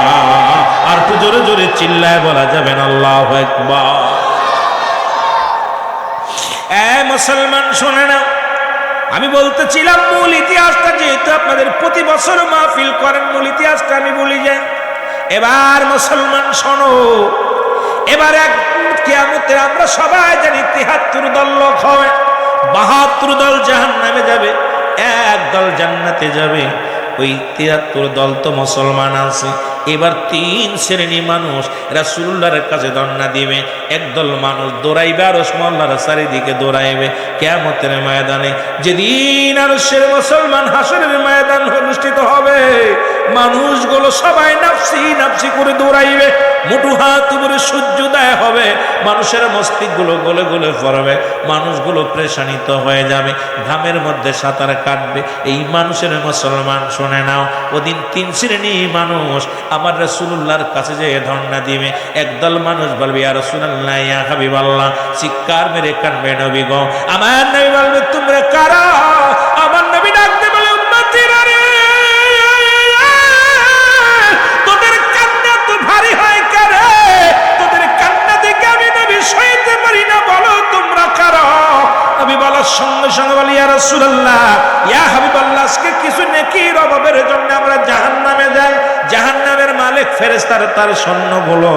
আর তো জোরে জোরে চিল্লায় বলা যাবেন আল্লাহু আকবার। মুসলমান শোনে না, আমি বলতেছিলাম মূল ইতিহাসটা, যেহেতু আপনাদের প্রতি বছর মাহফিল করেন, মূল ইতিহাসটা আমি বলি যাই। এবার মুসলমান শোনো, এবার এক কিয়ামতের আমরা সবাই জানি ৭৩ দল লোক হবে, ৭২ দল জাহান্নামে যাবে, এক দল জান্নাতে যাবে। ওই ৭৩ দল তো মুসলমান আছে। এবার ৩ শ্রেণী মানুষ রাসূলুল্লাহর কাছে ধর্ণা দিবে। একদল মানুষ দৌড়াইবে আরশ মহল্লার চারিদিকে দৌড়াইবে কিয়ামতের ময়দানে, যেদিন আরশের মুসলমান হাসরের ময়দান অনুষ্ঠিত হবে। মানুষগুলো সবাই নাফসি নাফসি করে দৌড়াইবে, মুঠু হাত উপরে সূর্যোদয় হবে, মানুষের মস্তিষ্কগুলো গলে গলে পড়বে, মানুষগুলো প্রেশানিত হয়ে যাবে, ঘামের মধ্যে সাঁতার কাটবে। এই মানুষের মুসলমান শুনে নাও, ওদিন ৩ শ্রেণী মানুষ আমার রাসূলুল্লাহর কাছে যেয়ে ধর্ণা দিবে। একদল মানুষ বলবে ইয়া রাসূলুল্লাহ, ইয়া হাবিবাল্লাহ, চিৎকার মেরে কানবে, নবী গো আমার নবী বলবে তোমরা কারা? আমার নবী ডাকতে বলে উম্মতিরা রে, তোদের কান্না তো ভারী হয় কারে, তোদের কান্না দেখে আমি নবী সইতে পারি না, বলো তোমরা কারা? নবী বলার সঙ্গে সঙ্গে বলি ইয়া রাসূলুল্লাহ, ইয়া হাবিবাল্লাহ, আজকে কিছু নেকির অভাবের জন্য আমরা জাহান্নামে যাই। জাহান্নামের মালিক ফেরেশতারা তার সৈন্যগুলো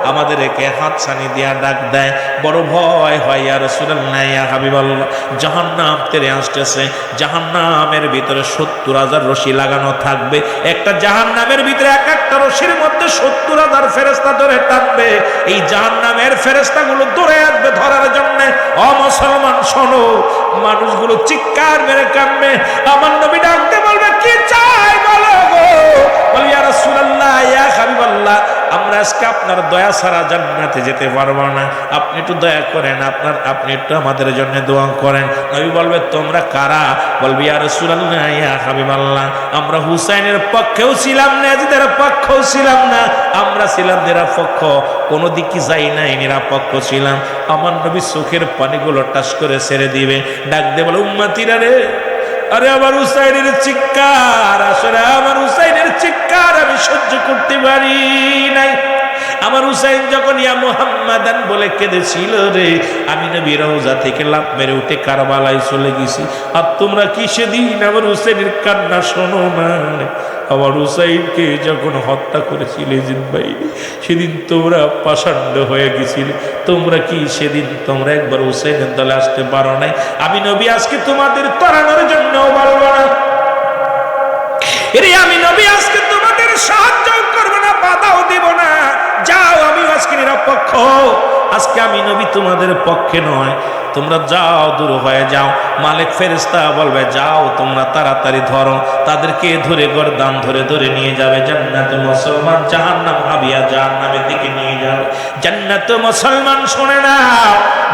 আমাদেরকে হাতছানি দিয়া ডাক দেয়, বড় ভয় হয় ইয়া রাসূলুল্লাহ, ইয়া হাবিবাল্লাহ, জাহান্নাম তেরে আসতেছে, জাহান্নামের ভিতরে ৭০,০০০ রশি লাগানো থাকবে, একটা জাহান্নামের ভিতরে এক একটা রশির মধ্যে ৭০,০০০ ফেরেশতা ধরে টানবে। এই জাহান্নামের ফেরেশতাগুলো দৌড়ে আসবে ধরার জন্য। ও মুসলমান শোনো, মানুষগুলো চিৎকার মেরে কাঁদবে। আমার নবী ডাকতে বলবে কি চাই বলো গো? বলি ইয়া রাসূলুল্লাহ, ইয়া হাবিবাল্লাহ, আমরা আজকে আপনার দয়া ছাড়া জান্নাতে যেতে পারবো না, আপনি একটু দয়া করেন, আপনি একটু আমাদের জন্য দোয়া করেন। নবী বলবে তোমরা কারা? বলবে ইয়া রাসূলুল্লাহ, ইয়া হাবিবাল্লাহ, আমরা হুসাইনের পক্ষেও ছিলাম না, ইয়াজিদের পক্ষেও ছিলাম না, আমরা ছিলাম নিরপেক্ষ, কোনো দিকে যাই নাই, নিরপেক্ষ ছিলাম। আমার নবী চোখের পানিগুলো টাস করে ছেড়ে দিবে, ডাক দিয়ে বলে উম্মতিরা রে, আরে আমার হুসাইনের চিৎকার, আসলে আমার হুসাইনের চিৎকার আমি সহ্য করতে পারি নাই। আমার হুসাইন যখন ইয়া মুহাম্মাদান বলে কেঁদেছিল রে, আমি নবী রওজা থেকে লাফ মেরে উঠে কারবালায় চলে গেছি। আর তোমরা কি সেদিন আমার হুসাইনের কান্না শোনো না? আমার হুসাইনকে যখন হত্যা করেছিলে জিনবাহিনী, সেদিন তোমরা পাষাণ্ড হয়ে গেছিলে, তোমরা কি সেদিন তোমরা একবার হুসাইনের দলে আসতে পারো নাই? আমি নবী আজকে তোমাদের তরানোর জন্য বলবো না রে, আমি নবী আজকে তোমাদের সাহায্য করবো না, বাধাও দিব না, যাও, আমি আজকে নিরপেক্ষ, আজকে আমি নবী তোমাদের পক্ষে নয়, তোমরা যাও, দূর হয়ে যাও। মালিক ফেরেশতা বলবে যাও, তোমরা তাড়াতাড়ি ধরো, তাদেরকে ধরে গর্দান ধরে ধরে নিয়ে যাবে জান্নাতে। মুসলমান জাহান্নাম ভাবিয়া জাহান্নামের দিকে নিয়ে যাবে। জান্নাতে মুসলমান শোনে না,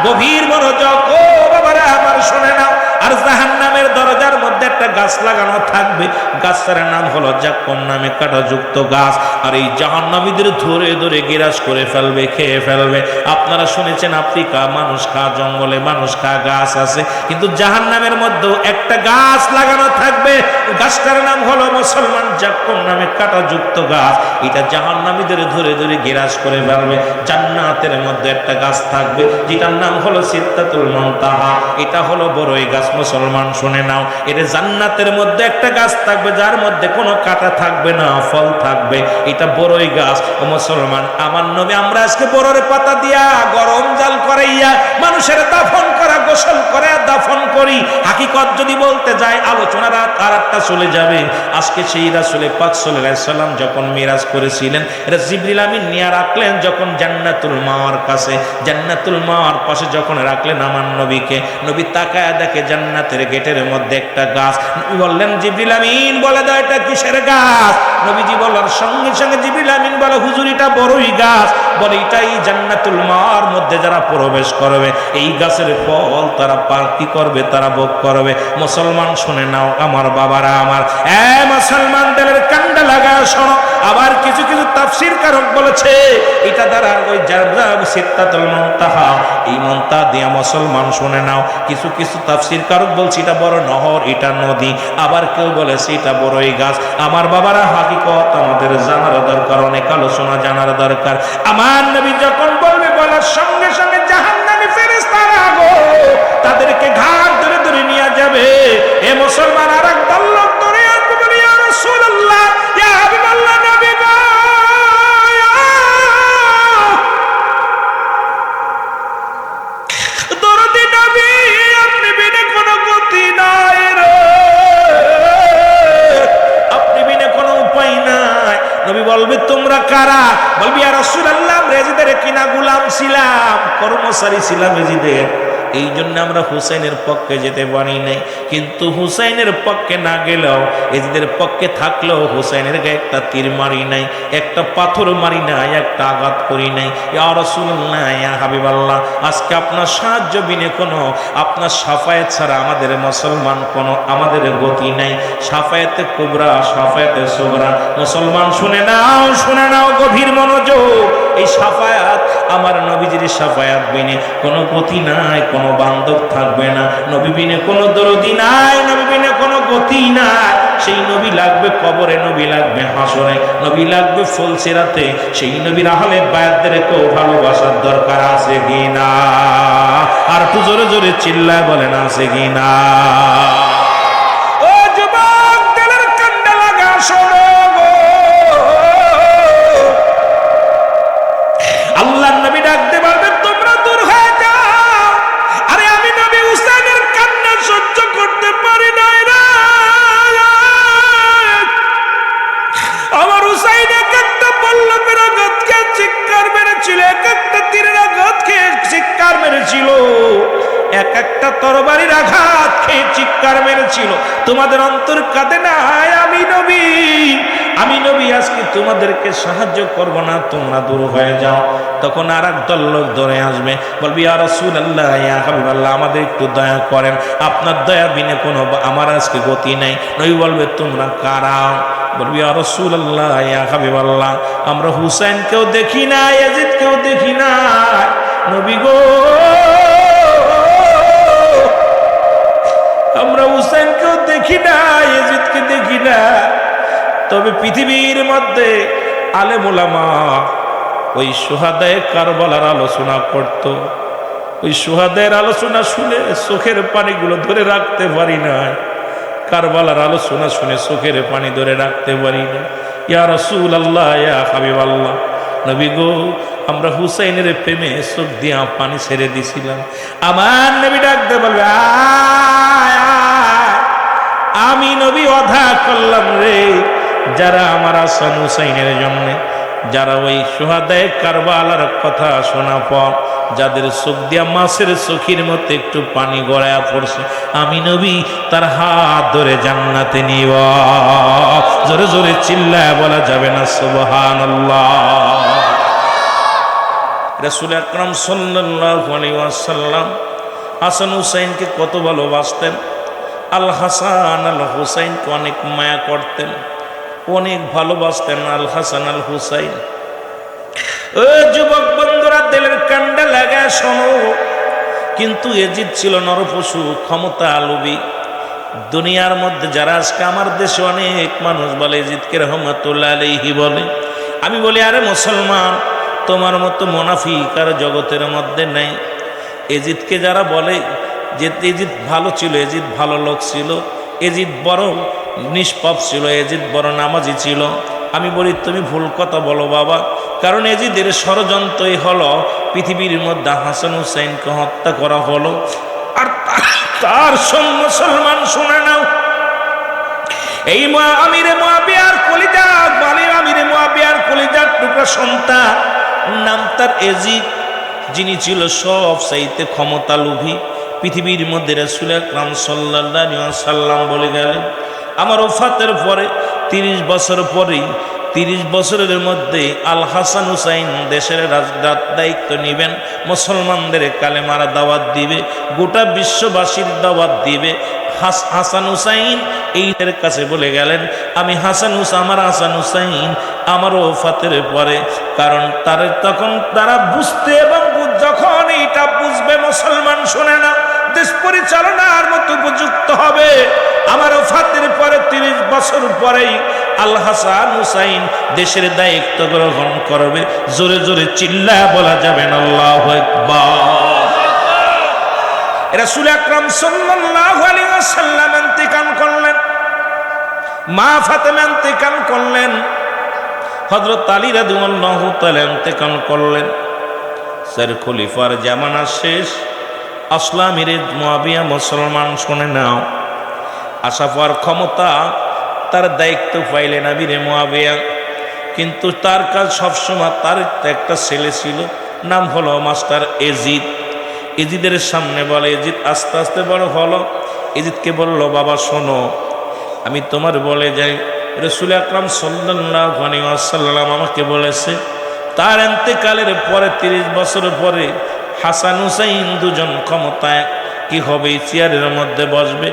গভীর মনোযোগ, ও বাবারা আমার শোনে না। আর জাহান্নামের দরজার মধ্যে একটা গাছ লাগানো থাকবে, গাছটার নাম হলো জাক্কুম নামে কাঁটাযুক্ত গাছ। আর এই জাহান্নামীদের ধরে ধরে গিরাস করে ফেলবে, খেয়ে ফেলবে। আপনারা শুনেছেন আফ্রিকা মানুষ খা, জঙ্গলে মানুষ খা গাছ আছে, কিন্তু জাহান্নামের মধ্যেও একটা গাছ লাগানো থাকবে, গাছটার নাম হলো মুসলমান জাক্কুম নামে কাঁটাযুক্ত গাছ। এটা জাহান্নামীদের ধরে ধরে গিরাস করে ফেলবে। জান্নাতের মধ্যে একটা গাছ থাকবে যেটার নাম হলো সিদরাতুল মুনতাহা, এটা হলো বড়ই গাছ। মুসলমান শুনে নাও, এটা জান্নাতের মধ্যে একটা গাছ থাকবে যার মধ্যে কোনো কাঁটা থাকবে না, ফল থাকবে, এটা বড়ই গাছ। ও মুসলমান, আমার নবী, আমরা আজকে বড়ের পাতা দিয়া গরম জাল করাইয়া মানুষের দাফন করা, গোসল করে দাফন করি। হাকিকত যদি বলতে যায় আলোচনা রাত আর একটা চলে যাবে। আজকে সেই রাসূল পাক সাল্লাল্লাহু আলাইহি সাল্লাম যখন মিরাজ করেছিলেন, এটা জিবরিল আমিন নিয়ে রাখলেন যখন জান্নাতুল মাওয়ার কাছে, জান্নাতুল মাওয়ার পাশে যখন রাখলেন আমার নবীকে, নবী তাকায় দেখে জান্নাতের গেটের মধ্যে একটা গাছ। নবী বললেন জিবরিল আমিন বলে দাও এটা কিসের গাছ? নবীজি বলার সঙ্গে সঙ্গে জিবরিল আমিন বলে হুজুর এটা বড়ই গাছ। বলে এটাই জান্নাতুল মাওয়ার মধ্যে যারা প্রবেশ করবে এই গাছের ফল তারা কি করবে, তারা ভোগ করবে। মুসলমান শুনে নাও আমার বাবারা, আমার মুসলমানদের কান্ডা লাগা শোনো। আবার কিছু কিছু তাফসীর কারক বলেছে এটা দ্বারা ওই সিদরাতুল মুনতাহা, এই মুনতাহা দিয়া মুসলমান শুনে নাও। কিছু কিছু তাফসীর কারক বলছে এটা বড় নহর, এটা নদী। আবার কেউ বলেছে এটা বড়ই গাছ। আমার বাবারা, হাকিকত আমাদের জানার দরকার, অনেক আলোচনা জানার দরকার। আমার নবী যখন বলবে, বলার সঙ্গে সঙ্গে জাহান্নামী ফেরেশতারা গো তাদেরকে ঘাট ধরে ধরে নিয়ে যাবে। এ মুসলমান, আর এক দল লোক ধরে আসবে, বলে ইয়া রাসূলুল্লাহ, ইয়া হাবিবাল্লাহ, নবী গো, দরদি নবী, আপনি বিনে কোনো গতি নাই রে, আপনি বিনে কোনো উপায় নাই। নবী বলবে তোমরা কারা? বলবি ইয়া রাসূলুল্লাহ, রেজিদের কিনা গোলাম ছিলাম, কর্মচারী ছিলাম এজিদের, এই জন্য আমরা হুসাইনের পক্ষে যেতে পারি নাই। কিন্তু হুসাইনের পক্ষে না গেলেও, এজিদের পক্ষে থাকলেও হুসাইনের গায়ে একটা তীর মারি নাই, একটা পাথর মারি নাই, একটা আঘাত করি নাই। ইয়া রাসূলুল্লাহ, ইয়া হাবিবাল্লাহ, আজকে আপনার সাহায্য বিনে কোনো, আপনার শাফায়াত ছাড়া আমাদের মুসলমান কোনো, আমাদের গতি নাই। শাফায়াতে কুবরা, শাফায়াতে সুগরা। মুসলমান শুনে নাও, শুনে নাও, গভীর মনোযোগ। এই শাফায়াত, আমার নবীজির শাফায়াত বিনে কোনো গতি নাই, কোনো বান্ধব থাকবে না। নবী বিনে কোনো দরদি নাই, নবী বিনে কোনো গতি নাই। সেই নবী লাগবে কবরে, নবী লাগবে হাসরে, নবী লাগবে ফুলসিরাতে। সেই নবীর আহলে বায়াতদেরকেও ভালোবাসার দরকার আছে কিনা? আর একটু জোরে জোরে চিল্লায় বলেন আছে কিনা? ও যুবক, দিলের কান্ডা লাগা শোনো গো, আল্লাহর নবী ডাকতে পারবেন, তোমরা দূর হয়ে যাও। আরে আমি নবী হুসাইনের কান্না সহ্য করতে পারি না রে। আমার হুসাইন এক একটা পল্লবের আঘাত খেয়ে চিৎকার মেরেছিল, এক একটা তীরের আঘাত খেয়ে চিৎকার মেরেছিল, এক একটা তরবারির আঘাত খেয়ে চিৎকার মেরেছিল। তোমাদের অন্তর কাঁদে না? আমি নবী, আমি নবী আজকে তোমাদেরকে সাহায্য করব না, তোমরা দূর হয়ে যাও। তখন আর এক দল লোক ধরে আসবে, বলবি ইয়া রাসূলুল্লাহ, ইয়া হাবিবাল্লাহ, আমাদের একটু দয়া করেন, আপনার দয়া বিনে কোনো আমার আজকে গতি নাই। নবী বলবে তোমরা কারা? বলবি ইয়া রাসূলুল্লাহ, ইয়া হাবিবাল্লাহ, আমরা হুসাইনকেও দেখি না, ইয়াজিদকেও দেখি না। নবী গো, আমরা হুসাইনকেও দেখি না, ইয়াজিদকে দেখি না। তবে পৃথিবীর মধ্যে আলেম ওলামা ওই সুহাদায়ে কারবালার আলোচনা করত। ওই সুহাদায়ের আলোচনা শুনে চোখের পানিগুলো ধরে রাখতে পারি না। কারবালার আলোচনা শুনে চোখের পানি ধরে রাখতে পারি না। ইয়া রাসূলুল্লাহ, ইয়া হাবিবাল্লাহ, নবী গো, আমরা হুসাইনের প্রেমে চোখ দিয়া পানি ছেড়ে দিছিলাম। আমার নবী ডাকতে বলবে, আমি নবী অধা করলাম রে। যারা আমার হাসান হুসাইনের জন্য, যারা ওই সুহাদায়ে কারবালার কথা শোনা পর যাদের চোখ দিয়া মাছের চোখের মধ্যে একটু পানি গড়ায়া পড়ছে, আমি নবী তার হাত ধরে জান্নাতে নিব। জোরে জোরে চিল্লায় বলা যাবে না সুবহানাল্লাহ? রাসূল আকরাম সাল্লাল্লাহু আলাইহি ওয়াসাল্লাম হাসান হুসাইনকে কত ভালোবাসতেন। আল হাসান আল হুসাইনকে অনেক মায়া করতেন, অনেক ভালোবাসতেন আল হাসান আল হুসাইন। ও যুবক বন্ধুরা, দিলের কান্ডা লাগা শোনো, কিন্তু এজিদ ছিল নরপশু, ক্ষমতা লোভী। দুনিয়ার মধ্যে যারা আজকে আমার দেশে অনেক মানুষ বলে এজিদকে রহমাতুল্লাহ আলাইহি বলে, আমি বলি আরে মুসলমান, তোমার মতো মুনাফিক আর জগতের মধ্যে নেই। এজিদকে যারা বলে যে এজিদ ভালো ছিল, এজিদ ভালো লোক ছিল, এজিদ বড় নিষ্পাপ ছিল, এজিদ বড় নামাজি ছিল, আমি বলি তুমি ভুল কথা বলো বাবা। কারণ এজিদের ষড়যন্ত্রই হলো পৃথিবীর মধ্যে হাসান হুসাইনকে হত্যা করা হলো। আর তার মুসলমান শুনে নাও, এই আমিরে মুআবিয়ার কলিজা, আমিরে মুআবিয়ার কলিজার টুকরা সন্তান, নাম তার এজিদ, যিনি ছিল সব চাইতে ক্ষমতা লোভী। পৃথিবীর মধ্যে রাসূল আকরাম সাল্লাল্লাহু আলাইহি সাল্লাম বলে গেলেন, আমার ওফাতের পরে 30 বছর পরেই, 30 বছরের মধ্যে আল হাসান হুসাইন দেশের দায়িত্ব নেবেন, মুসলমানদের কালেমার দাওয়াত দিবে, গোটা বিশ্ববাসীর দাওয়াত দিবে। হাসান হুসাইন এইদের কাছে বলে গেলেন, আমি আমার হাসান হুসাইন আমার ওফাতের পরে, কারণ তখন তারা বুঝতে এবং যখন এইটা বুঝবে মুসলমান শুনে না, দেশ পরিচালনার মতো উপযুক্ত হবে। আমার ওফাতের পরে 30 বছর পরেই আল হাসান হুসাইন দেশের দায়িত্ব গ্রহণ করবে। জোরে জোরে চিল্লায়া বলা যাবে না আল্লাহু আকবার। রাসূল আকরাম সাল্লাল্লাহু আলাইহি ওয়াসাল্লাম ইন্তেকাল করলেন, মা ফাতেমা ইন্তেকাল করলেন, হযরত আলী রাদিয়াল্লাহু তাআলা ইন্তেকাল করলেন। স্যার খলিফার জামানা শেষ, আসলামের মুআবিয়া মুসলমান শুনে নাও, আসাফার ক্ষমতা, তার দায়িত্ব পাইলেন আমিরে মুআবিয়া। কিন্তু তার কাজ সবসময়, তার একটা ছেলে ছিল, নাম হলো মাস্টার এজিদ। এজিদের সামনে বলে, এজিদ আস্তে আস্তে বড় হলো। এজিদকে বলল, বাবা শোনো, আমি তোমার বলে যাই, রাসূল আকরাম সাল্লাল্লাহু আলাইহি ওয়াসাল্লাম আমাকে বলেছে তার ইন্তেকালের পরে 30 বছর পরে হাসান হুসাইন দুজন ক্ষমতায় কি হবে, চেয়ারের মধ্যে বসবে।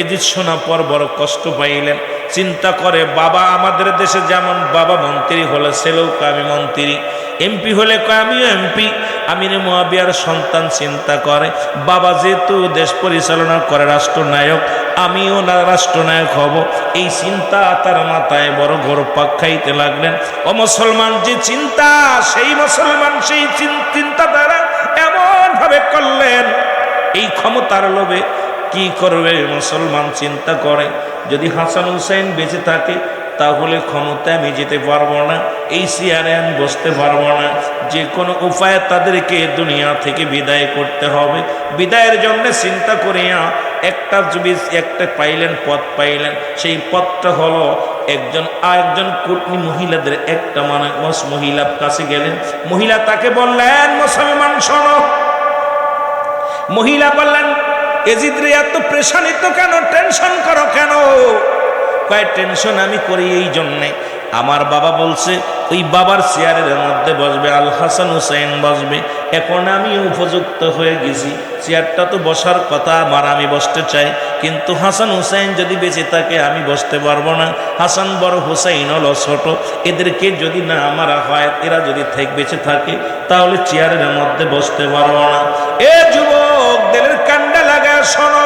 এজিদ শোনা পর বড় কষ্ট পাইলেন, চিন্তা করে, বাবা আমাদের দেশে যেমন বাবা মন্ত্রী হলে ছেলেও আমি মন্ত্রী, এমপি হলে আমিও এমপি। আমিরে মুআবিয়ার সন্তান চিন্তা করে, বাবা যেহেতু দেশ পরিচালনা করে রাষ্ট্রনায়ক, আমিও না রাষ্ট্রনায়ক হব। এই চিন্তা তার মাথায় বড় ঘুরপাক খাইতে লাগলেন। ও মুসলমান, যে চিন্তা, সেই মুসলমান সেই চিন্তা দ্বারা এমন ভাবে করলেন, এই ক্ষমতার লোভে কি করবে মুসলমান চিন্তা করে, যদি হাসান হুসাইন বেঁচে থাকে তাহলে ক্ষমতায় আমি যেতে পারবো না, এই চেয়ারে আমি বসতে পারবো না, যে কোনো উপায়ে তাদেরকে দুনিয়া থেকে বিদায় করতে হবে। বিদায়ের জন্য চিন্তা করিয়া একটা পাইলেন, পথ পাইলেন। সেই পথটা হলো একজন কুটনি মহিলাদের একটা মানুষ মহিলার কাছে গেলেন। মহিলা তাকে বললেন, মুসলমান শোনো। মহিলা বললেন, এজিদ রে এত প্রেশানিত কেন, টেনশন করো কেন? কয় টেনশন আমি করি এই জন্যে, আমার বাবা বলছে ওই বাবার চেয়ারের মধ্যে বসবে আল হাসান হুসাইন বসবে। এখন আমি উপযুক্ত হয়ে গেছি, চেয়ারটা তো বসার কথা আমার, আমি বসতে চাই, কিন্তু হাসান হুসাইন যদি বেঁচে থাকে আমি বসতে পারবো না। হাসান বড়, হুসাইন হলো ছোট, এদেরকে যদি না মারা হয়, এরা যদি বেঁচে থাকে তাহলে চেয়ারের মধ্যে বসতে পারবো না। এ যুবক, দিলের কান্ডা লাগায় শোনো,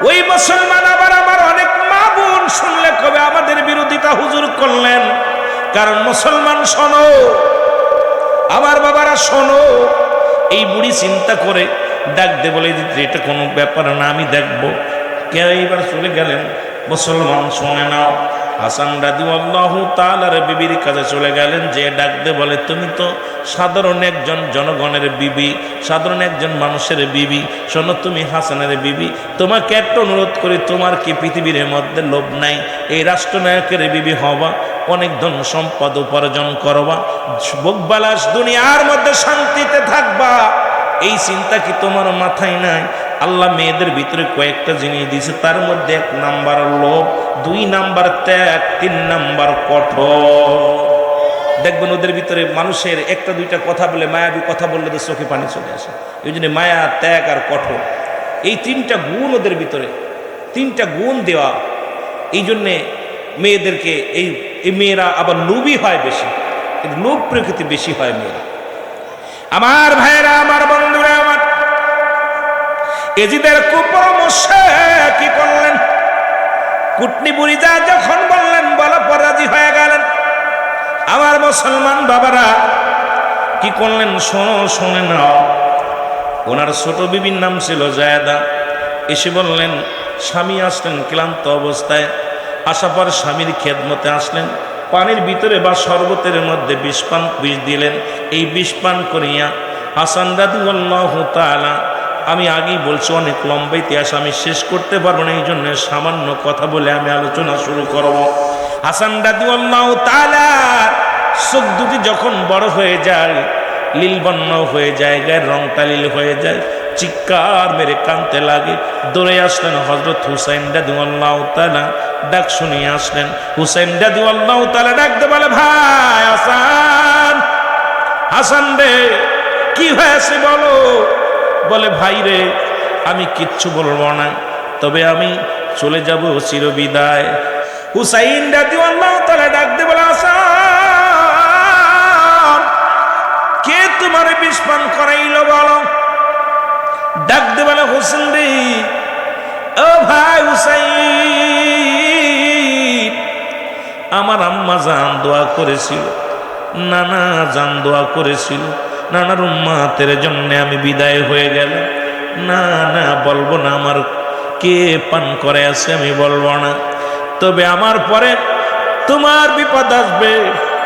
ওই মুসলমান আবার আমার অনেক মা বোন শুনলে কবে আমাদের বিরোধিতা হুজুর করলেন। কারণ মুসলমান শোনো, আমার বাবারা শোনো, এই বুড়ি চিন্তা করে ডাক দে, বলে এটা কোনো ব্যাপার না, আমি দেখবো। কে এইবার চলে গেলেন। মুসলমান শোনে নাও, হাসান রাদিয়াল্লাহু তাআলার বিবির কাছে চলে গেলেন, যে ডাক দে বলে, তুমি তো সাধারণ একজন জনগণের বিবি, সাধারণ একজন মানুষের বিবি, শোনো তুমি হাসানের বিবি, তোমাকে একটা অনুরোধ করি, তোমার কি পৃথিবীর মধ্যে লোভ নাই এই রাষ্ট্রনায়কের বিবি হবা, অনেক ধন সম্পদ উপার্জন করবা, ভোগবিলাস দুনিয়ার মধ্যে শান্তিতে থাকবা, এই চিন্তা কি তোমার মাথায় নাই? আল্লাহ মেয়েদের ভিতরে কয়েকটা জিনিস দিয়েছে, তার মধ্যে 1 নাম্বার লোভ, 2 নাম্বার ত্যাগ, 3 নাম্বার কঠোর। দেখবেন ওদের ভিতরে মানুষের একটা দুইটা কথা বলে, মায়াবী কথা বললে তো চোখে পানি চলে আসে। এই জন্য মায়া, ত্যাগ আর কঠোর, এই 3টা গুণ ওদের ভিতরে 3টা গুণ দেওয়া। এই জন্যে মেয়েদেরকে এই মেয়েরা আবার লোভী হয় বেশি, লোভ প্রকৃতি বেশি হয় মেয়েরা। আমার ভাইয়েরা, আমার বন্ধুরা, আমার এজিদের কুপরামর্শ কি করলেন, কুটনি বুড়িদা যখন বললেন বলা পর রাজি হয়ে গেলেন। আমার মুসলমান বাবারা কি করলেন শুনে নাও। ওনার ছোট বিবির নাম ছিল জায়দা। এসে বললেন, স্বামী আসলেন ক্লান্ত অবস্থায়, আসার পর স্বামীর খেদমতে আসলেন, পানির ভিতরে বা শরবতের মধ্যে বিষ দিলেন। এই বিষ পান করিয়া হাসান রাদিয়াল্লাহু তাআলা, আমি আগেই বলছি অনেক লম্বা ইতিহাস আমি শেষ করতে পারবো না, এই জন্য সামান্য কথা বলে আমি আলোচনা শুরু করব। হাসান রাদিয়াল্লাহু তাআলা চোখ দুটি যখন বড় হয়ে যায়, লীলবর্ণ হয়ে যায়, গায়ের রংটা লীল হয়ে যায়, চিৎকার মেরে কাঁদতে লাগে। দৌড়ে আসলেন হযরত হুসাইন রাদিয়াল্লাহু তাআলা, ডাক শুনিয়ে আসলেন। হুসাইন রাদিয়াল্লাহু তাআলা ডাকতে বলে, ভাই হাসান, হাসান রে কি হয়েছে বলো। বলে, ভাই রে আমি কিচ্ছু বলবো না, তবে আমি চলে যাব চিরবিদায়। হুসাইন রাদিয়াল্লাহু তাআলা ডাকতে বলে, হাসান কে তোমার বিষ পান করাইলো বলো। ডাকতে বলে, হোসেন রে, ও ভাই হুসাইন, আমার আম্মা জান দোয়া করেছিল, নানা জান দোয়া করেছিল, নানার উম্মাতের জন্য আমি বিদায় হয়ে গেল। না না বলবো না, আমার কে পান করে আছে আমি বলবো না, তবে আমার পরে তোমার বিপদ আসবে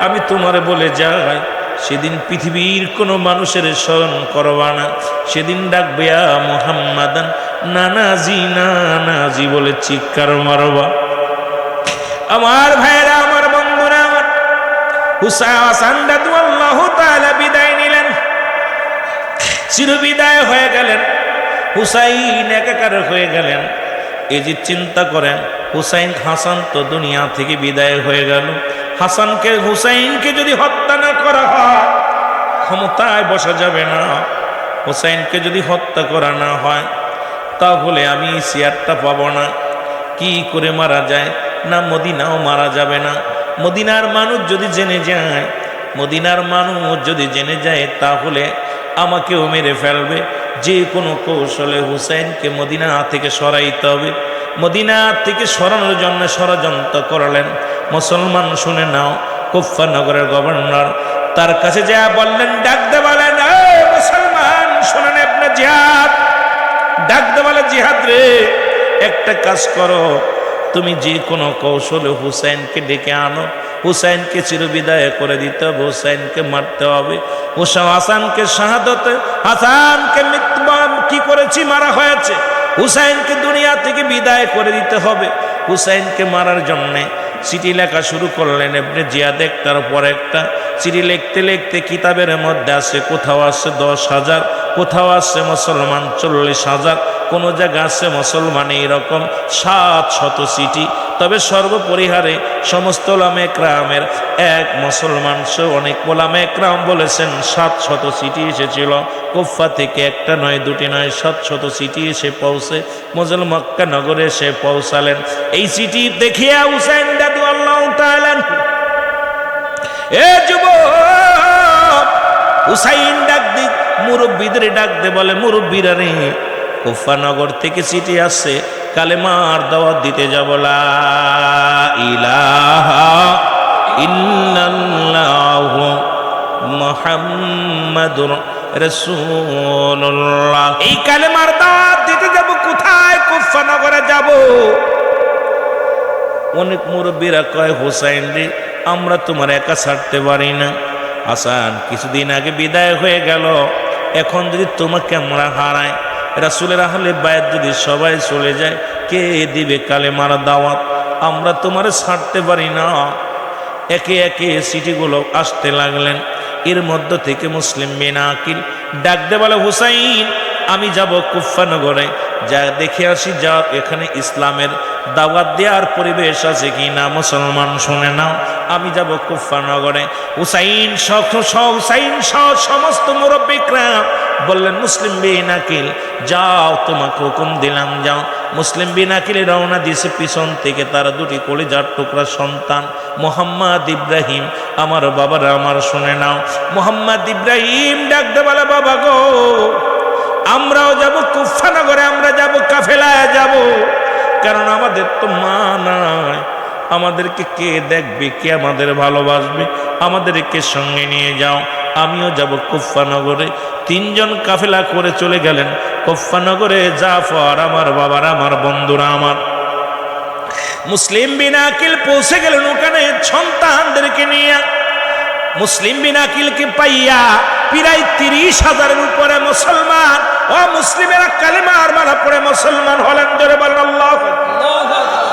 আমি তোমারে বলে যাই, সেদিন পৃথিবীর কোনো মানুষের স্মরণ করবা না, সেদিন ডাকবে আ মুহাম্মাদান, নানাজি নানাজি বলে চিৎকার মারবা। আমার ভাইরা, আমার বন্ধুরা, আমার হাসান রাদিয়াল্লাহু তাআলা বিদায় নিলেন, চিরবিদায় হয়ে গেলেন। হুসাইন একাকার হয়ে গেলেন। এই যে চিন্তা করেন, হুসাইন হাসান তো দুনিয়া থেকে বিদায় হয়ে গেল, হুসাইনকে যদি হত্যা না করা হয় ক্ষমতায় বসা যাবে না। হুসাইনকে যদি হত্যা করা না হয় তাহলে আমি চেয়ারটা পাবো না। কি করে মারা যায় না, মদিনাও মারা যাবে না। মদিনার মানুষ যদি জেনে যায়, মদিনার মানুষ যদি জেনে যায় তাহলে আমাকেও মেরে ফেলবে। যে কোনো কৌশলে হুসাইনকে মদিনা থেকে সরাইতে হবে। মদিনা থেকে সরানোর জন্য ষড়যন্ত্র করলেন। মুসলমান শুনে নাও, কুফা নগরের গভর্নর তার কাছে যা বললেন, ডাকতে বলেন, মুসলমান শোনেন আপনার জিহাদ। ডাকতে বলে, জিহাদ রে, একটা কাজ করো, তুমি যে কোনো কৌশলে হুসাইনকে ডেকে আনো, হুসাইনকে চিরবিদায় করে দিতে হবে, হুসাইনকে মারতে হবে। হাসানকে শাহাদতে, হাসানকে মৃত্যু কি করেছি মারা হয়েছে, হুসাইনকে দুনিয়া থেকে বিদায় করে দিতে হবে। হুসাইনকে মারার জন্যে চিঠি লেখা শুরু করলেন ইবনে জিয়াদ, একটার পর একটা চিঠি লিখতে লিখতে কিতাবের মধ্যে আছে, কোথাও আছে 10,000, কোথাও আছে মুসলমান 40,000, কোনো জায়গা আছে মুসলমান এইরকম 700 চিঠি। তবে সর্বপরিহারে সমস্ত ওলামা একরামের এক মুসলমান সহ অনেক ওলামা একরাম বলেছেন 700 চিঠি এসেছিল কুফা থেকে, একটা নয় দুটি নয়, 700 চিঠি এসে পৌঁছে মক্কা নগরে এসে পৌঁছালেন। এই চিঠি দেখিয়া হুসাইন রাদিয়াল্লাহু তাআলা, এ যুবক, হুসাইন ডাক দি, মুরব্বীদের ডাক দে, বলে, মুরব্বীরা রে, কুফা নগর থেকে চিঠি আসছে, কালেমার দাওয়াত দিতে যাব। লা ইলাহা ইল্লাল্লাহু মুহাম্মাদুর রাসূলুল্লাহ, এই কালেমার দাওয়াত দিতে যাব। কোথায়? কুফা নগরে যাব। অনেক মুরব্বীরা কয়, হুসাইন রে, আমরা তোমার একা ছাড়তে পারি না। হাসান কিছুদিন আগে বিদায় হয়ে গেল, এখন যদি তোমাকে আমরা হারাই, রাসূলের আহলে বায়াত যদি সবাই চলে যায়, কে দিবে কালেমার দাওয়াত? আমরা তোমারে ছাড়তে পারি না। একে একে চিঠিগুলো আসতে লাগলেন। এর মধ্য থেকে মুসলিম বিন আকিল ডাকতে বলে, হুসাইন, আমি যাব কুফা নগরে, যা দেখে আসি, যা এখানে ইসলামের দাওয়াত দেওয়ার পরিবেশ আছে কি না। মুসলমান শুনে নাও, আমি যাব কুফা নগরে। হুসাইন সহ সমস্ত মুরব্বিকরা বললেন মুসলিম বিন আকিল যাও, তোমাকে হুকুম দিলাম যাও। মুসলিম বিন আকিল রওনা দিয়েছে, পিছন থেকে তার দুটি কলিজার টুকরা সন্তান মোহাম্মদ ইব্রাহিম। আমার বাবারা আমার শুনে নাও, মোহাম্মদ ইব্রাহিম ডাকতে বলে, বাবা গো, আমরাও যাব কুফা নগরে, আমরা যাব কাফেলায় যাব, কারণ আমাদের তো মা নাই, আমাদেরকে কে দেখবে, কে আমাদের ভালোবাসবে, আমাদেরকে সঙ্গে নিয়ে যাও, আমিও যাব কুফা নগরে। তিনজন কাফেলা করে চলে গেলেন কুফা নগরে। জাফর আমার বাবার, আমার বন্ধুরা আমার, মুসলিম বিন আকিল পৌঁছে গেলেন ওখানে সন্তানদেরকে নিয়ে। মুসলিম বিন আকিলকে পাইয়া প্রায় 30,000-এর উপরে মুসলমান ও মুসলিমেরা কালেমার মালা পড়ে মুসলমান হলেন। জোরে বলেন আল্লাহু আকবার।